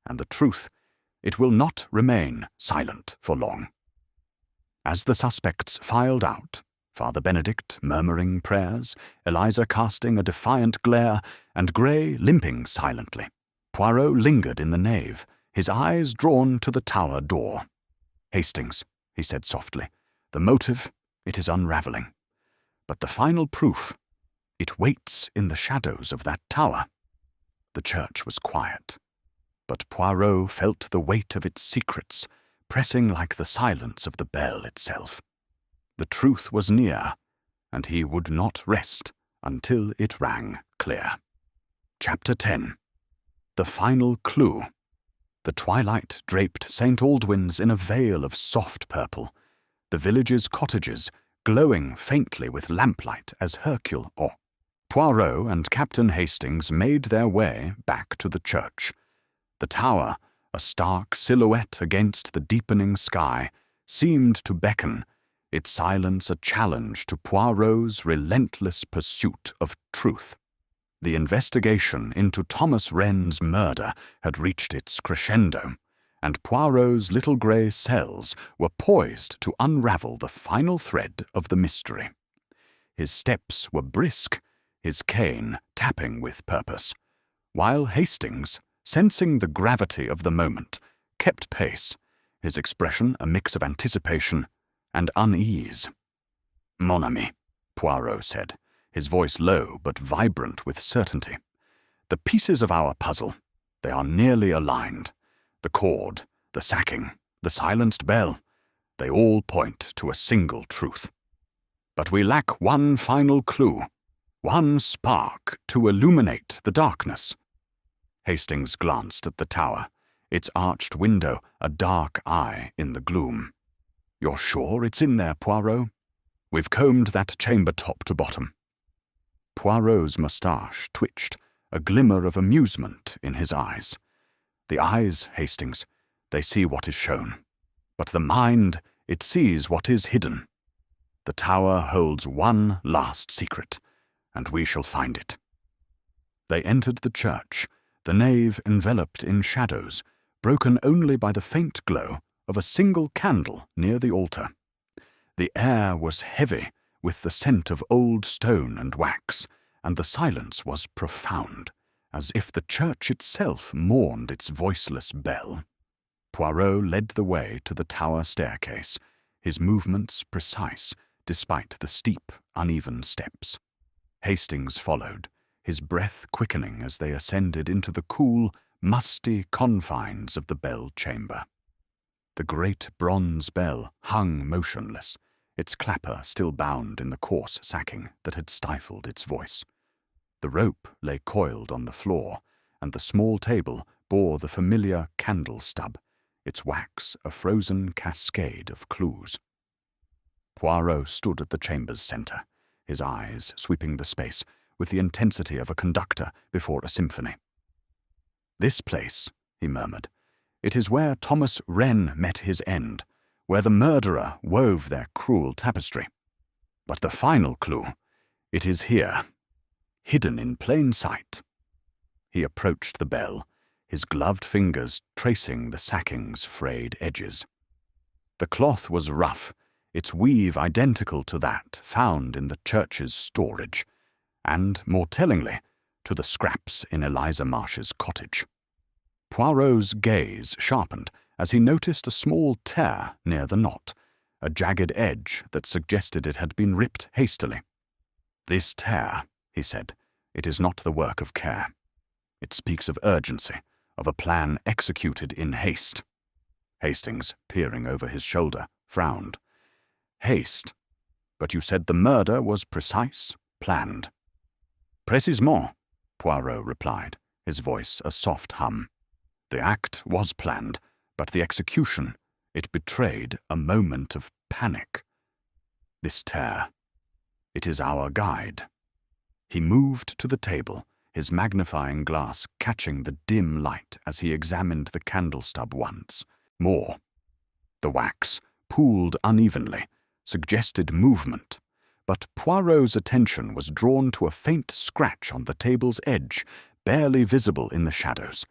And the truth, it will not remain silent for long." As the suspects filed out, Father Benedict murmuring prayers, Eliza casting a defiant glare, and Grey limping silently, Poirot lingered in the nave, his eyes drawn to the tower door. "Hastings," he said softly, "the motive, it is unraveling. But the final proof, it waits in the shadows of that tower." The church was quiet, but Poirot felt the weight of its secrets, pressing like the silence of the bell itself. The truth was near, and he would not rest until it rang clear. Chapter 10. The Final Clue. The twilight draped St. Aldwyn's in a veil of soft purple, the village's cottages glowing faintly with lamplight as Poirot and Captain Hastings made their way back to the church. The tower, a stark silhouette against the deepening sky, seemed to beckon, its silence a challenge to Poirot's relentless pursuit of truth. The investigation into Thomas Wren's murder had reached its crescendo, and Poirot's little grey cells were poised to unravel the final thread of the mystery. His steps were brisk, his cane tapping with purpose, while Hastings, sensing the gravity of the moment, kept pace, his expression a mix of anticipation and unease. "Mon ami," Poirot said, his voice low but vibrant with certainty. "The pieces of our puzzle, they are nearly aligned. The cord, the sacking, the silenced bell, they all point to a single truth. But we lack one final clue, one spark to illuminate the darkness." Hastings glanced at the tower, its arched window a dark eye in the gloom. "You're sure it's in there, Poirot? We've combed that chamber top to bottom." Poirot's moustache twitched, a glimmer of amusement in his eyes. "The eyes, Hastings, they see what is shown. But the mind, it sees what is hidden. The tower holds one last secret, and we shall find it." They entered the church, the nave enveloped in shadows, broken only by the faint glow of a single candle near the altar. The air was heavy with the scent of old stone and wax, and the silence was profound, as if the church itself mourned its voiceless bell. Poirot led the way to the tower staircase, his movements precise despite the steep, uneven steps. Hastings followed, his breath quickening as they ascended into the cool, musty confines of the bell chamber. The great bronze bell hung motionless, its clapper still bound in the coarse sacking that had stifled its voice. The rope lay coiled on the floor, and the small table bore the familiar candle stub, its wax a frozen cascade of clues. Poirot stood at the chamber's centre, his eyes sweeping the space with the intensity of a conductor before a symphony. "This place," he murmured, "it is where Thomas Wren met his end, where the murderer wove their cruel tapestry. But the final clue, it is here, hidden in plain sight." He approached the bell, his gloved fingers tracing the sacking's frayed edges. The cloth was rough, its weave identical to that found in the church's storage, and, more tellingly, to the scraps in Eliza Marsh's cottage. Poirot's gaze sharpened as he noticed a small tear near the knot, a jagged edge that suggested it had been ripped hastily. "This tear," he said, "it is not the work of care. It speaks of urgency, of a plan executed in haste." Hastings, peering over his shoulder, frowned. "Haste? But you said the murder was precise, planned." "Précisément," Poirot replied, his voice a soft hum. "The act was planned, but the execution, it betrayed a moment of panic. This tear, it is our guide." He moved to the table, his magnifying glass catching the dim light as he examined the candle stub once more. The wax, pooled unevenly, suggested movement, but Poirot's attention was drawn to a faint scratch on the table's edge, barely visible in the shadows.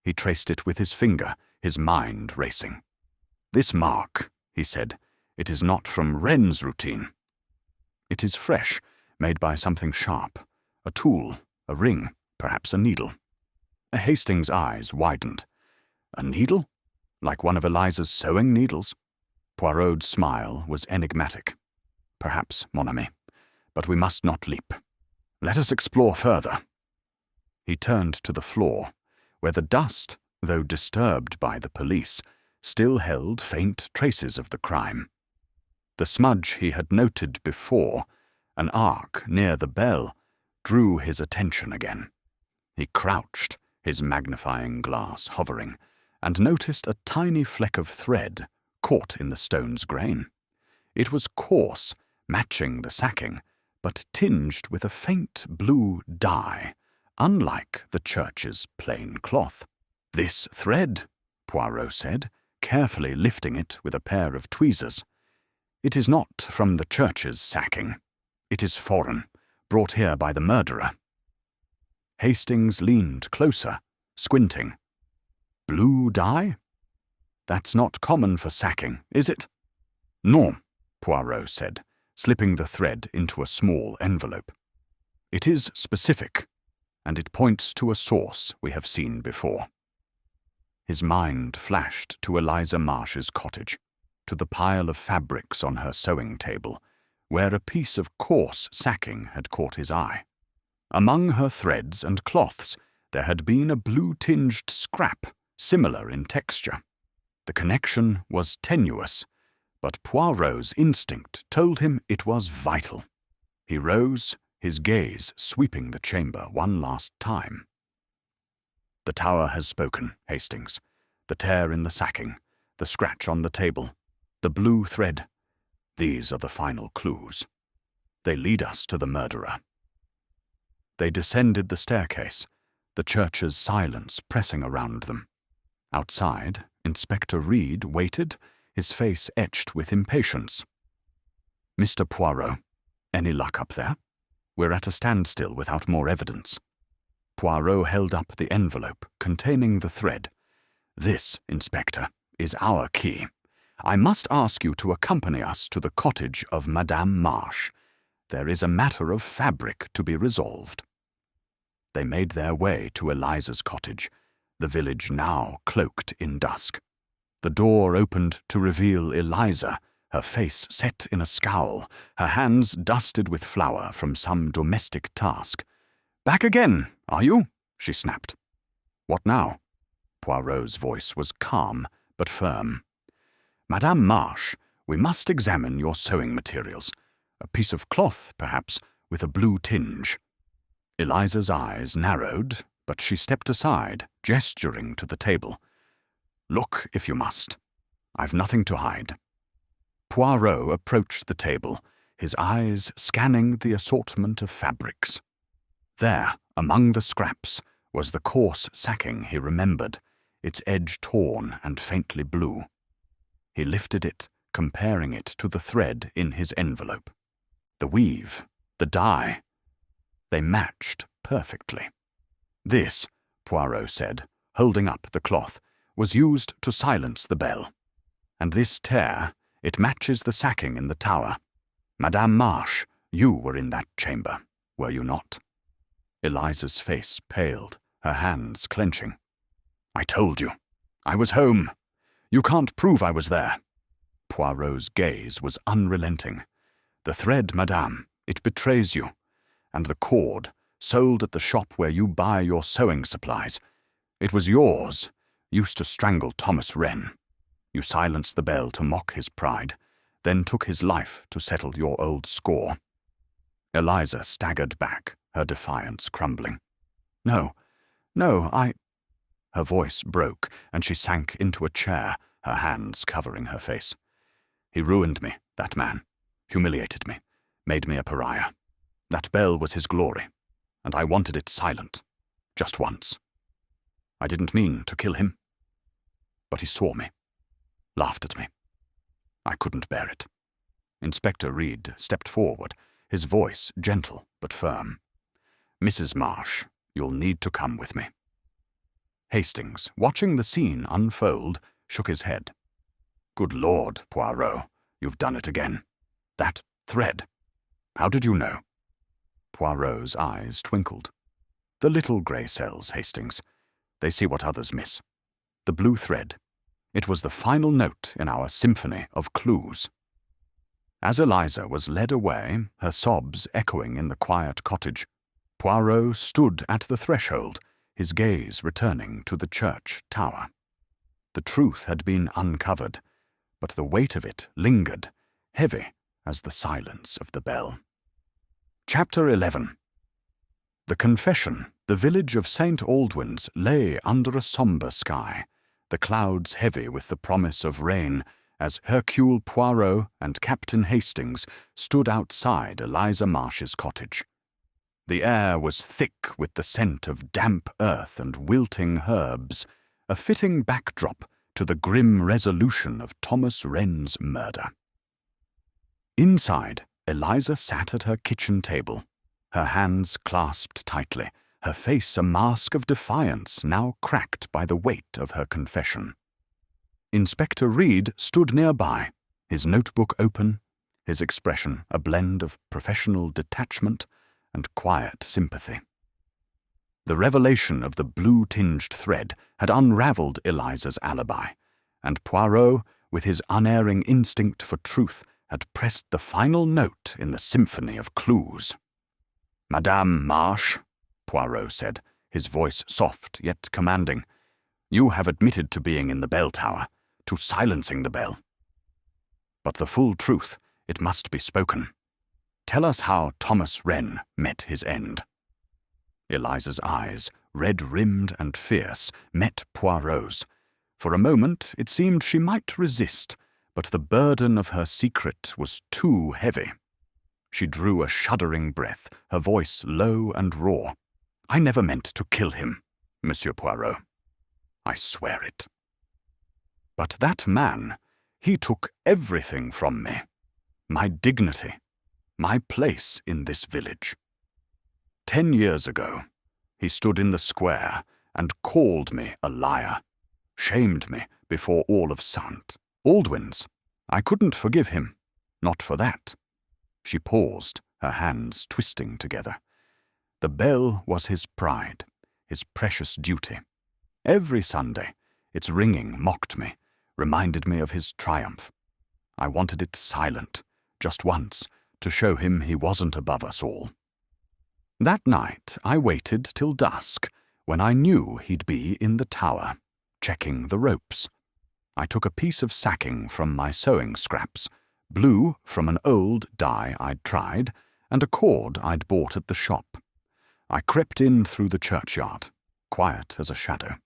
He traced it with his finger, his mind racing. "This mark," he said, "it is not from Wren's routine. It is fresh, made by something sharp, a tool, a ring, perhaps a needle." Hastings' eyes widened. "A needle? Like one of Eliza's sewing needles?" Poirot's smile was enigmatic. "Perhaps, mon ami, but we must not leap. Let us explore further." He turned to the floor, where the dust, though disturbed by the police, still held faint traces of the crime. The smudge he had noted before, an arc near the bell, drew his attention again. He crouched, his magnifying glass hovering, and noticed a tiny fleck of thread caught in the stone's grain. It was coarse, matching the sacking, but tinged with a faint blue dye, unlike the church's plain cloth. "This thread," Poirot said, carefully lifting it with a pair of tweezers. "It is not from the church's sacking. It is foreign, brought here by the murderer." Hastings leaned closer, squinting. "Blue dye? That's not common for sacking, is it?" "Non," Poirot said, slipping the thread into a small envelope. "It is specific, and it points to a source we have seen before." His mind flashed to Eliza Marsh's cottage, to the pile of fabrics on her sewing table, where a piece of coarse sacking had caught his eye. Among her threads and cloths there had been a blue-tinged scrap, similar in texture. The connection was tenuous, but Poirot's instinct told him it was vital. He rose, his gaze sweeping the chamber one last time. "The tower has spoken, Hastings. The tear in the sacking, the scratch on the table, the blue thread. These are the final clues. They lead us to the murderer." They descended the staircase, the church's silence pressing around them. Outside, Inspector Reed waited, his face etched with impatience. "Mr. Poirot, any luck up there? We're at a standstill without more evidence." Poirot held up the envelope containing the thread. "This, Inspector, is our key. I must ask you to accompany us to the cottage of Madame Marsh. There is a matter of fabric to be resolved." They made their way to Eliza's cottage, the village now cloaked in dusk. The door opened to reveal Eliza, her face set in a scowl, her hands dusted with flour from some domestic task. "Back again, are you?" she snapped. "What now?" Poirot's voice was calm but firm. "Madame Marsh, we must examine your sewing materials. A piece of cloth, perhaps, with a blue tinge." Eliza's eyes narrowed, but she stepped aside, gesturing to the table. "Look if you must. I've nothing to hide." Poirot approached the table, his eyes scanning the assortment of fabrics. There, among the scraps, was the coarse sacking he remembered, its edge torn and faintly blue. He lifted it, comparing it to the thread in his envelope. The weave, the dye, they matched perfectly. "This," Poirot said, holding up the cloth, "was used to silence the bell. And this tear, It matches the sacking in the tower. Madame Marsh, you were in that chamber, were you not?" Eliza's face paled, her hands clenching. "I told you. I was home. You can't prove I was there." Poirot's gaze was unrelenting. "The thread, madame, it betrays you. And the cord, sold at the shop where you buy your sewing supplies. It was yours, used to strangle Thomas Wren. You silenced the bell to mock his pride, then took his life to settle your old score." Eliza staggered back, her defiance crumbling. No, I—" Her voice broke, and she sank into a chair, her hands covering her face. "He ruined me, that man, humiliated me, made me a pariah. That bell was his glory, and I wanted it silent, just once. I didn't mean to kill him, but he saw me, laughed at me. I couldn't bear it." Inspector Reed stepped forward, his voice gentle but firm. "Mrs. Marsh, you'll need to come with me." Hastings, watching the scene unfold, shook his head. "Good Lord, Poirot, you've done it again. That thread. How did you know?" Poirot's eyes twinkled. "The little grey cells, Hastings. They see what others miss. The blue thread. It was the final note in our symphony of clues." As Eliza was led away, her sobs echoing in the quiet cottage, Poirot stood at the threshold, his gaze returning to the church tower. The truth had been uncovered, but the weight of it lingered, heavy as the silence of the bell. Chapter 11. The confession, the village of St. Aldwyn's lay under a sombre sky, the clouds heavy with the promise of rain, as Hercule Poirot and Captain Hastings stood outside Eliza Marsh's cottage. The air was thick with the scent of damp earth and wilting herbs, a fitting backdrop to the grim resolution of Thomas Wren's murder. Inside, Eliza sat at her kitchen table, her hands clasped tightly, her face a mask of defiance now cracked by the weight of her confession. Inspector Reed stood nearby, his notebook open, his expression a blend of professional detachment and quiet sympathy. The revelation of the blue-tinged thread had unravelled Eliza's alibi, and Poirot, with his unerring instinct for truth, had pressed the final note in the symphony of clues. "Madame Marsh," Poirot said, his voice soft yet commanding, "you have admitted to being in the bell tower, to silencing the bell. But the full truth, it must be spoken. Tell us how Thomas Wren met his end." Eliza's eyes, red-rimmed and fierce, met Poirot's. For a moment it seemed she might resist, but the burden of her secret was too heavy. She drew a shuddering breath, her voice low and raw. "I never meant to kill him, Monsieur Poirot. I swear it. But that man, he took everything from me. My dignity, my place in this village. 10 years ago, he stood in the square and called me a liar, shamed me before all of St. Aldwyn's. I couldn't forgive him, not for that." She paused, her hands twisting together. The bell was his pride, his precious duty. Every Sunday, its ringing mocked me, reminded me of his triumph. I wanted it silent, just once, to show him he wasn't above us all. That night I waited till dusk, when I knew he'd be in the tower, checking the ropes. I took a piece of sacking from my sewing scraps, blue from an old dye I'd tried, and a cord I'd bought at the shop. I crept in through the churchyard, quiet as a shadow.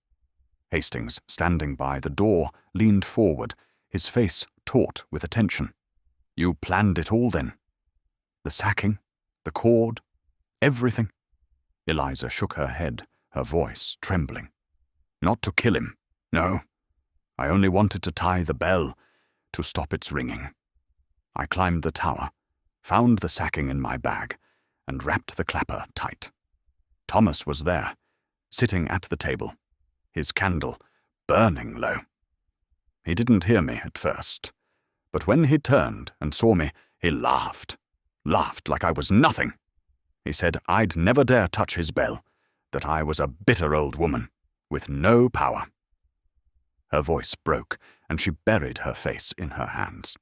Hastings, standing by the door, leaned forward, his face taut with attention. "You planned it all, then? The sacking, the cord, everything?" Eliza shook her head, her voice trembling. "Not to kill him, no. I only wanted to tie the bell, to stop its ringing. I climbed the tower, found the sacking in my bag, and wrapped the clapper tight. Thomas was there, sitting at the table, his candle burning low. He didn't hear me at first, But when he turned and saw me, he laughed like I was nothing. He said I'd never dare touch his bell, that I was a bitter old woman, with no power. Her voice broke, and she buried her face in her hands.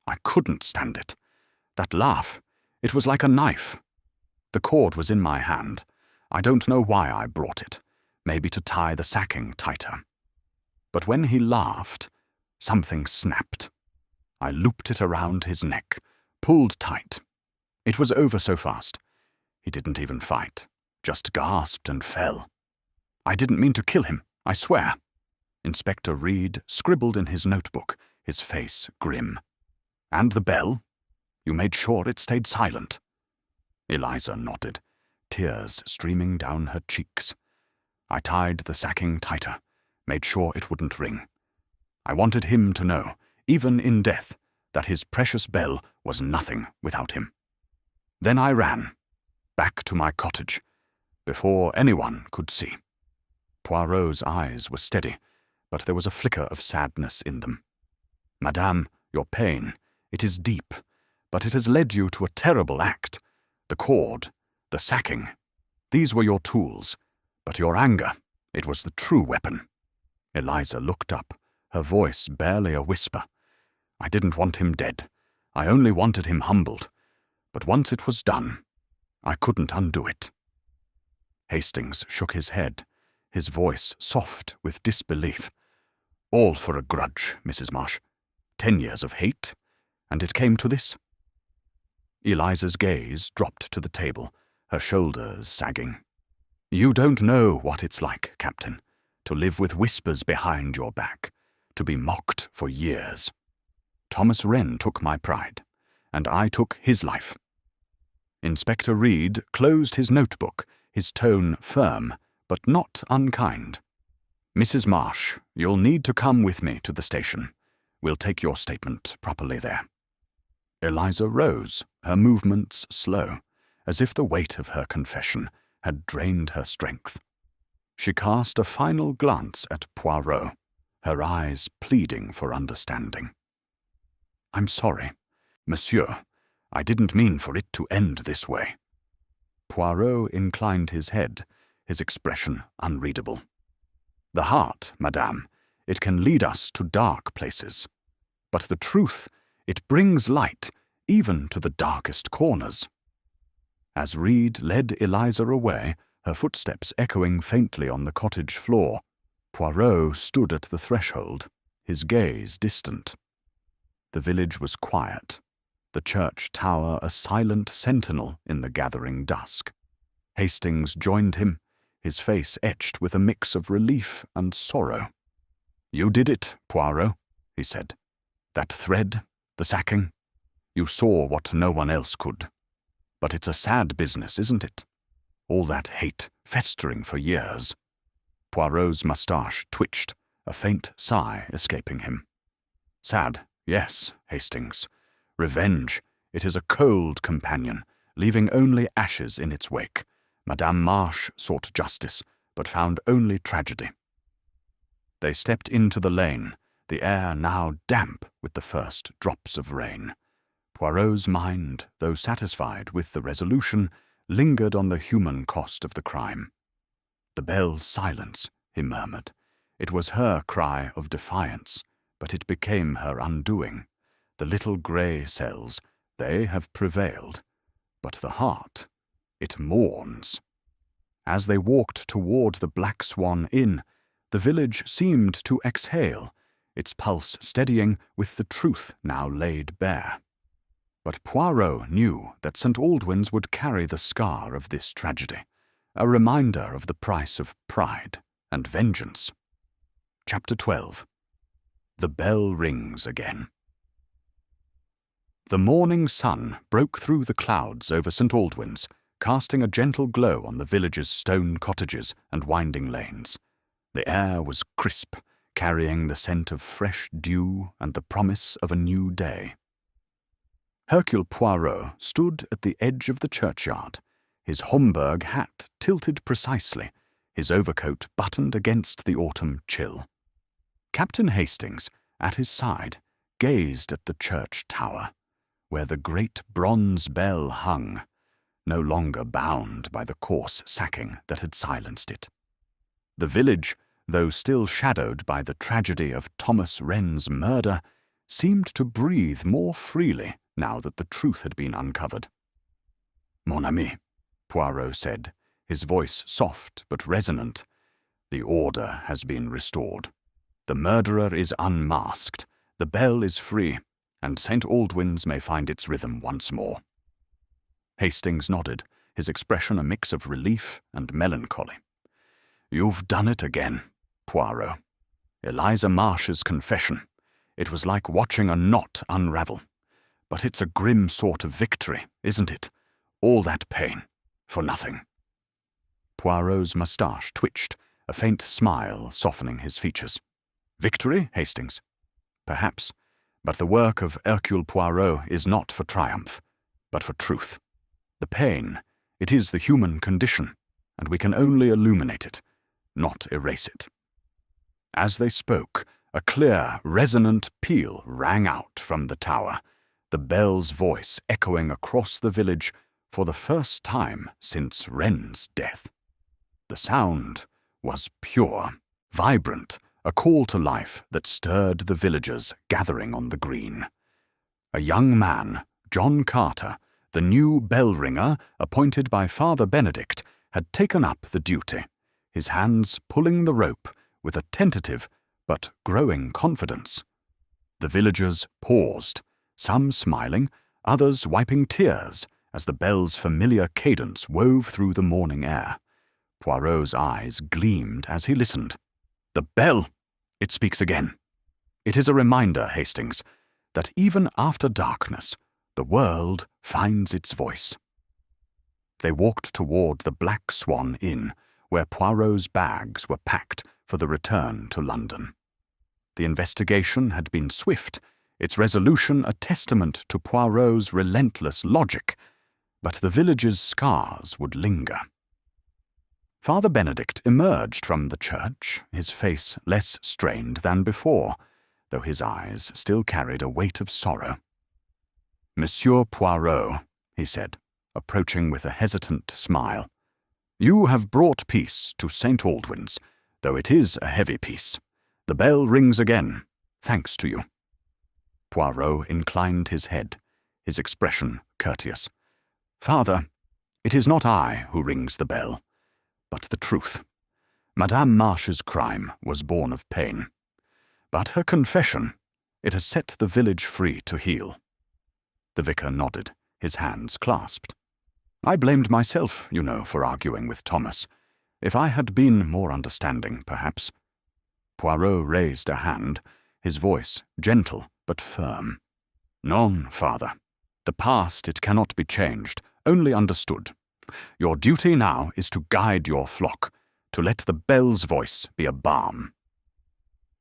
I couldn't stand it. That laugh, it was like a knife. The cord was in my hand. I don't know why I brought it, maybe to tie the sacking tighter. But when he laughed, something snapped. I looped it around his neck, pulled tight. It was over so fast. He didn't even fight, just gasped and fell. I didn't mean to kill him, I swear. Inspector Reed scribbled in his notebook, his face grim. And the bell? You made sure it stayed silent? Eliza nodded, tears streaming down her cheeks. I tied the sacking tighter, made sure it wouldn't ring. I wanted him to know, even in death, that his precious bell was nothing without him. Then I ran, back to my cottage, before anyone could see. Poirot's eyes were steady, but there was a flicker of sadness in them. Madame, your pain, it is deep, but it has led you to a terrible act. The cord, the sacking, these were your tools, but your anger, it was the true weapon. Eliza looked up, her voice barely a whisper. I didn't want him dead. I only wanted him humbled. But once it was done, I couldn't undo it. Hastings shook his head, his voice soft with disbelief. All for a grudge, Mrs. Marsh. 10 years of hate, and it came to this? Eliza's gaze dropped to the table, her shoulders sagging. You don't know what it's like, Captain, to live with whispers behind your back, to be mocked for years. Thomas Wren took my pride, and I took his life. Inspector Reed closed his notebook, his tone firm, but not unkind. Mrs. Marsh, you'll need to come with me to the station. We'll take your statement properly there. Eliza rose, her movements slow, as if the weight of her confession had drained her strength. She cast a final glance at Poirot, her eyes pleading for understanding. I'm sorry, monsieur. I didn't mean for it to end this way. Poirot inclined his head, his expression unreadable. The heart, madame, it can lead us to dark places. But the truth, it brings light, even to the darkest corners. As Reed led Eliza away, her footsteps echoing faintly on the cottage floor, Poirot stood at the threshold, his gaze distant. The village was quiet, the church tower a silent sentinel in the gathering dusk. Hastings joined him, his face etched with a mix of relief and sorrow. You did it, Poirot, he said. That thread, the sacking, you saw what no one else could. But it's a sad business, isn't it? All that hate festering for years. Poirot's moustache twitched, a faint sigh escaping him. Sad, yes, Hastings. Revenge, it is a cold companion, leaving only ashes in its wake. Madame Marsh sought justice, but found only tragedy. They stepped into the lane, the air now damp with the first drops of rain. Poirot's mind, though satisfied with the resolution, lingered on the human cost of the crime. The bell's silence, he murmured. It was her cry of defiance, but it became her undoing. The little grey cells, they have prevailed, but the heart, it mourns. As they walked toward the Black Swan Inn, the village seemed to exhale, its pulse steadying with the truth now laid bare. But Poirot knew that St. Aldwyn's would carry the scar of this tragedy, a reminder of the price of pride and vengeance. Chapter 12. The Bell Rings Again. The morning sun broke through the clouds over St. Aldwyn's, casting a gentle glow on the village's stone cottages and winding lanes. The air was crisp, carrying the scent of fresh dew and the promise of a new day. Hercule Poirot stood at the edge of the churchyard, his Homburg hat tilted precisely, his overcoat buttoned against the autumn chill. Captain Hastings, at his side, gazed at the church tower, where the great bronze bell hung, no longer bound by the coarse sacking that had silenced it. The village, though still shadowed by the tragedy of Thomas Wren's murder, seemed to breathe more freely now that the truth had been uncovered. "Mon ami," Poirot said, his voice soft but resonant, "the order has been restored. The murderer is unmasked, the bell is free, and St. Aldwyn's may find its rhythm once more." Hastings nodded, his expression a mix of relief and melancholy. "You've done it again, Poirot. Eliza Marsh's confession. It was like watching a knot unravel. But it's a grim sort of victory, isn't it? All that pain, for nothing." Poirot's moustache twitched, a faint smile softening his features. "Victory, Hastings? Perhaps, but the work of Hercule Poirot is not for triumph, but for truth. The pain, it is the human condition, and we can only illuminate it, not erase it." As they spoke, a clear, resonant peal rang out from the tower, the bell's voice echoing across the village for the first time since Wren's death. The sound was pure, vibrant, a call to life that stirred the villagers gathering on the green. A young man, John Carter, the new bell ringer appointed by Father Benedict, had taken up the duty, his hands pulling the rope with a tentative but growing confidence. The villagers paused, some smiling, others wiping tears as the bell's familiar cadence wove through the morning air. Poirot's eyes gleamed as he listened. "The bell! It speaks again. It is a reminder, Hastings, that even after darkness, the world finds its voice." They walked toward the Black Swan Inn, where Poirot's bags were packed for the return to London. The investigation had been swift, its resolution a testament to Poirot's relentless logic, but the village's scars would linger. Father Benedict emerged from the church, his face less strained than before, though his eyes still carried a weight of sorrow. "Monsieur Poirot," he said, approaching with a hesitant smile, "you have brought peace to St. Aldwyn's, though it is a heavy peace. The bell rings again, thanks to you." Poirot inclined his head, his expression courteous. "Father, it is not I who rings the bell, but the truth. Madame Marsh's crime was born of pain. But her confession, it has set the village free to heal." The vicar nodded, his hands clasped. "I blamed myself, you know, for arguing with Thomas. If I had been more understanding, perhaps." Poirot raised a hand, his voice gentle but firm. "Non, Father. The past, it cannot be changed, only understood. Your duty now is to guide your flock, to let the bell's voice be a balm."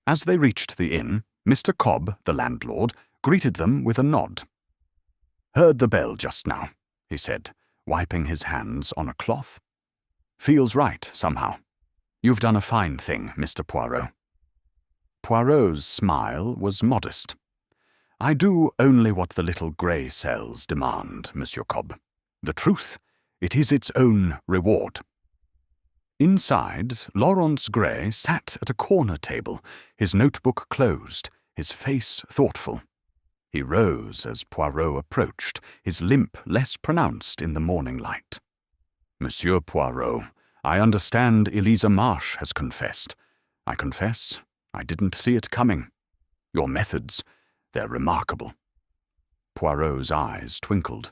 As they reached the inn, Mr. Cobb, the landlord, greeted them with a nod. "Heard the bell just now," he said, wiping his hands on a cloth. "Feels right, somehow. You've done a fine thing, Mr. Poirot." Poirot's smile was modest. "I do only what the little grey cells demand, Monsieur Cobb. The truth, it is its own reward." Inside, Laurence Gray sat at a corner table, his notebook closed, his face thoughtful. He rose as Poirot approached, his limp less pronounced in the morning light. "Monsieur Poirot, I understand Eliza Marsh has confessed. I confess, I didn't see it coming. Your methods, they're remarkable." Poirot's eyes twinkled.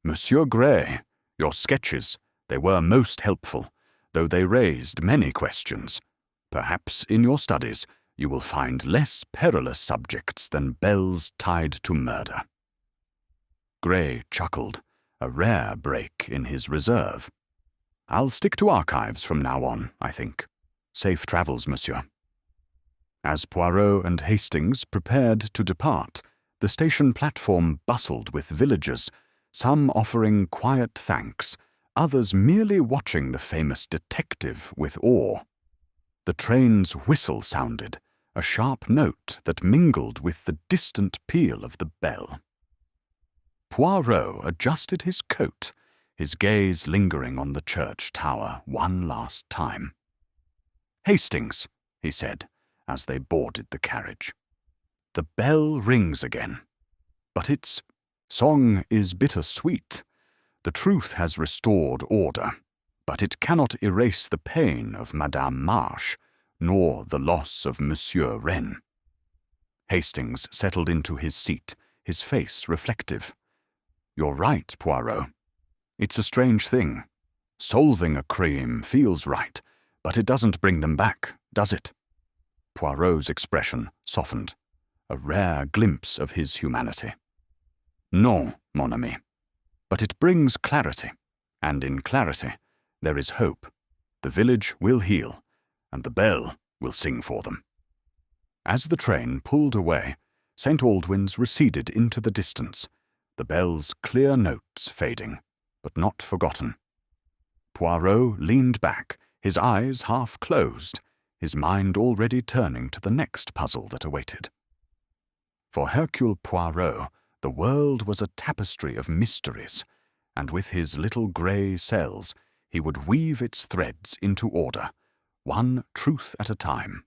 "Monsieur Gray, your sketches, they were most helpful, though they raised many questions. Perhaps in your studies you will find less perilous subjects than bells tied to murder." Gray chuckled, a rare break in his reserve. "I'll stick to archives from now on, I think. Safe travels, monsieur." As Poirot and Hastings prepared to depart, the station platform bustled with villagers, some offering quiet thanks, others merely watching the famous detective with awe. The train's whistle sounded, a sharp note that mingled with the distant peal of the bell. Poirot adjusted his coat, his gaze lingering on the church tower one last time. "Hastings," he said, as they boarded the carriage. "The bell rings again. But its song is bitter-sweet. The truth has restored order, but it cannot erase the pain of Madame Marche, nor the loss of Monsieur Wren." Hastings settled into his seat, his face reflective. "You're right, Poirot. It's a strange thing. Solving a crime feels right, but it doesn't bring them back, does it?" Poirot's expression softened, a rare glimpse of his humanity. "Non, mon ami. But it brings clarity, and in clarity there is hope. The village will heal, and the bell will sing for them." As the train pulled away, St. Aldwyn's receded into the distance, the bell's clear notes fading, but not forgotten. Poirot leaned back, his eyes half closed, his mind already turning to the next puzzle that awaited. For Hercule Poirot, the world was a tapestry of mysteries, and with his little grey cells he would weave its threads into order, one truth at a time.